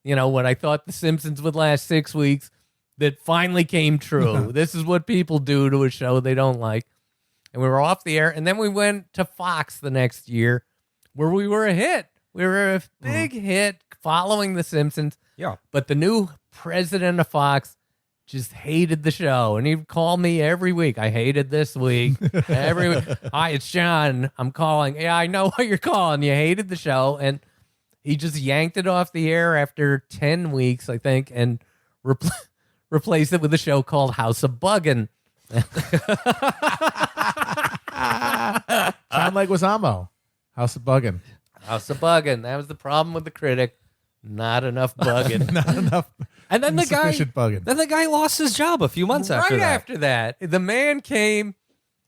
What I thought The Simpsons would last 6 weeks, that finally came true. This is what people do to a show they don't like. and we were off the air. And then we went to Fox the next year, where we were a hit. We were a big hit following The Simpsons. Yeah. But the new president of Fox just hated the show, and he'd call me every week. I hated this week. Every week. Hi, it's John. I'm calling. Yeah, I know what you're calling. You hated the show, and he just yanked it off the air after 10 weeks, I think, and replaced it with a show called House of Buggin'. Sound like Wazamo. House of Buggin'. House of Buggin'. That was the problem with the Critic. Not enough bugging. Not enough. And then the guy lost his job a few months after that. Right after that, the man came.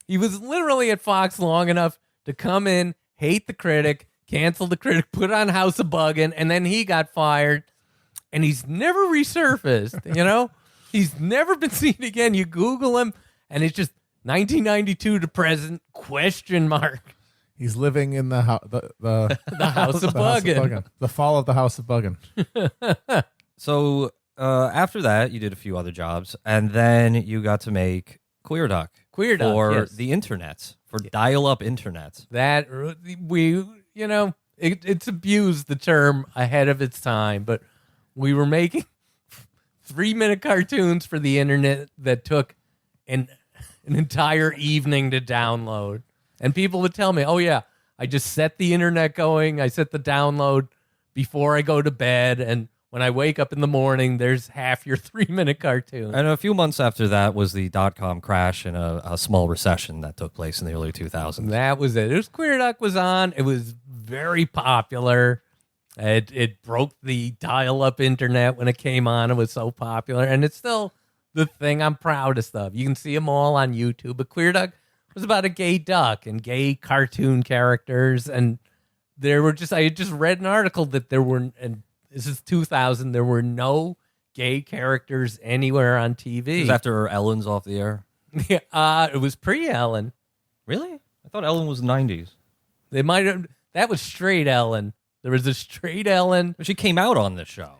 He was literally at Fox long enough to come in, hate the Critic, cancel the Critic, put on House of Buggin', and then he got fired. And he's never resurfaced. He's never been seen again. You Google him, and it's just 1992 to present ? He's living in the House of Buggin'. The fall of the House of Buggin'. So after that, you did a few other jobs, and then you got to make Queer Duck for yes. the internet, for dial-up internet. That it's abused the term ahead of its time, but we were making 3-minute cartoons for the internet that took an entire evening to download. And people would tell me, oh, yeah, I just set the internet going. I set the download before I go to bed. And when I wake up in the morning, there's half your 3-minute cartoon. And a few months after that was the .com crash and a small recession that took place in the early 2000s. That was it. It was Queer Duck was on. It was very popular. It broke the dial-up internet when it came on. It was so popular. And it's still the thing I'm proudest of. You can see them all on YouTube. But Queer Duck was about a gay duck and gay cartoon characters. And I had just read an article that there were, and this is 2000, there were no gay characters anywhere on TV. It was after Ellen's off the air? Yeah, it was pre-Ellen. Really? I thought Ellen was 90s. They might have, that was straight Ellen. There was a straight Ellen. But she came out on the show.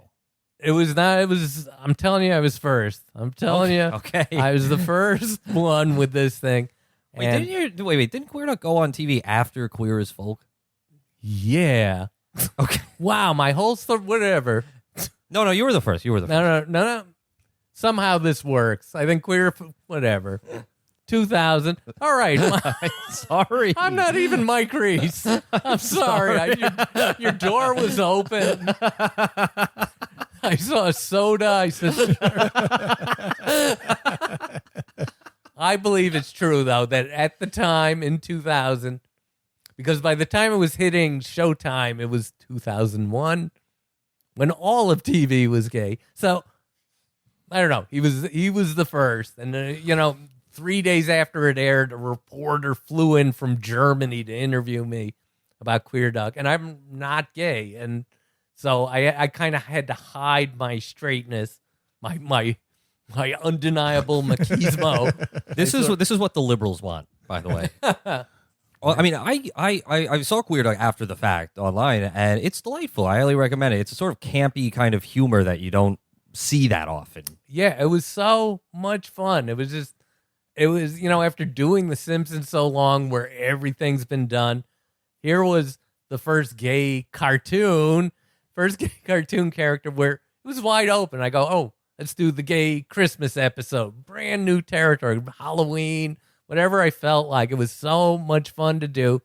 I'm telling you, I was first. I'm telling you. Okay. I was the first one with this thing. Didn't Queer Duck go on TV after Queer as Folk? Yeah. Okay. Wow, my whole story, whatever. No, you were the first. No. Somehow this works. I think whatever. 2000. All right. Sorry. I'm not even Mike Reiss. I'm sorry. Your door was open. I saw a soda. I said, I believe it's true, though, that at the time in 2000, because by the time it was hitting Showtime, it was 2001, when all of TV was gay. So, I don't know. He was the first. And, 3 days after it aired, a reporter flew in from Germany to interview me about Queer Duck. And I'm not gay. And so I kind of had to hide my straightness, my undeniable machismo. This is what the liberals want, by the way. Well, I mean, I saw Queer Duck after the fact online, and it's delightful. I highly recommend it. It's a sort of campy kind of humor that you don't see that often. Yeah, it was so much fun. It was after doing The Simpsons so long, where everything's been done, here was the first gay cartoon character where it was wide open. I go, oh, let's do the gay Christmas episode. Brand new territory, Halloween, whatever I felt like. It was so much fun to do.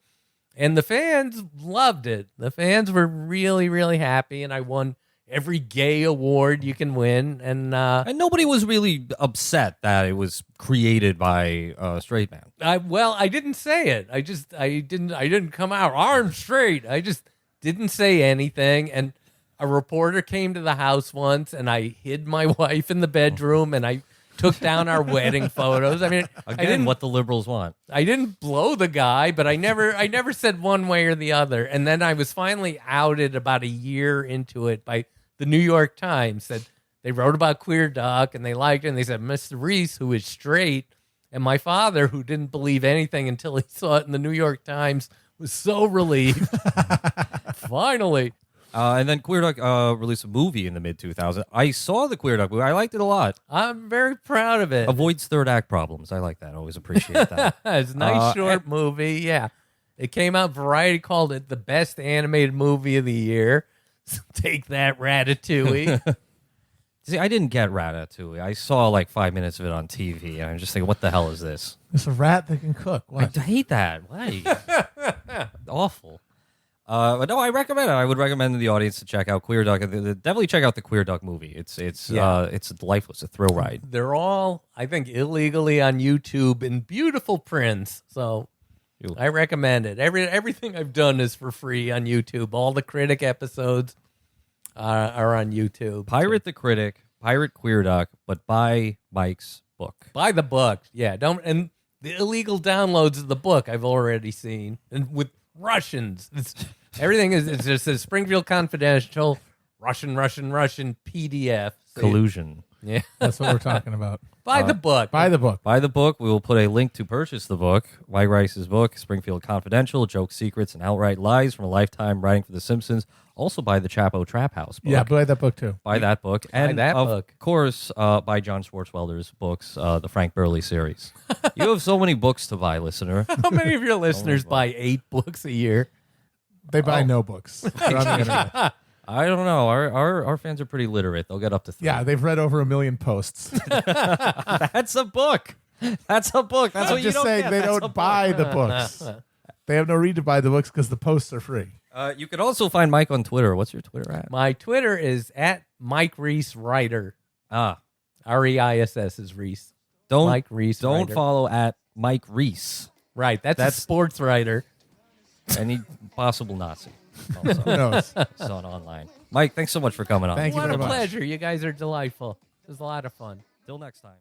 And the fans loved it. The fans were really, really happy. And I won every gay award you can win. And nobody was really upset that it was created by a straight man. I didn't say it. I didn't come out arms straight. I just didn't say anything. And a reporter came to the house once, and I hid my wife in the bedroom, and I took down our wedding photos. I mean, again, what the liberals want. I didn't blow the guy, but I never said one way or the other. And then I was finally outed about a year into it by the New York Times. That they wrote about Queer Duck, and they liked it, and they said, Mr. Reiss, who is straight, and my father, who didn't believe anything until he saw it in the New York Times, was so relieved. Finally. And then Queer Duck released a movie in the mid-2000s. I saw the Queer Duck movie. I liked it a lot. I'm very proud of it. Avoids third act problems. I like that. I always appreciate that. It's a nice short movie. Yeah. It came out, Variety called it the best animated movie of the year. So take that, Ratatouille. See, I didn't get Ratatouille. I saw like 5 minutes of it on TV, and I'm just thinking, what the hell is this? It's a rat that can cook. What? I hate that. Why? Awful. But no, I recommend it. I would recommend to the audience to check out Queer Duck. Definitely check out the Queer Duck movie. It's lifeless, a thrill ride. They're all, I think, illegally on YouTube in beautiful prints. So I recommend it. Everything I've done is for free on YouTube. All the Critic episodes are on YouTube. Pirate the Critic, pirate Queer Duck, but buy Mike's book. Buy the book. Yeah, don't. And the illegal downloads of the book I've already seen, and with Russians, everything is. It's just a Springfield Confidential, Russian PDF. So Collusion. Yeah, That's what we're talking about. buy the book. Buy the book. Buy the book. We will put a link to purchase the book. Mike Reiss's book, Springfield Confidential, Jokes, Secrets, and Outright Lies from a Lifetime Writing for The Simpsons. Also buy the Chapo Trap House book. Yeah, buy that book too. Buy that book. And that of book. course, buy John Swartzwelder's books, the Frank Burley series. You have so many books to buy, listener. How many of your listeners buy 8 books a year? They buy no books. They're on the internet. I don't know. Our fans are pretty literate. They'll get up to 3. Yeah, they've read over 1 million posts. That's a book. That's a book. That's I'm what you just don't saying get. they That's a don't book. buy the books. They have no need to buy the books because the posts are free. You can also find Mike on Twitter. What's your Twitter at? My Twitter is at Mike Reiss Writer. Reiss is Reese. Don't Mike Reiss Don't writer. follow at Mike Reiss. Right, that's a sports writer. Any possible Nazi. Who knows? It's on online. Mike, thanks so much for coming on. Thank you What very a much. pleasure. You guys are delightful. It was a lot of fun. Till next time.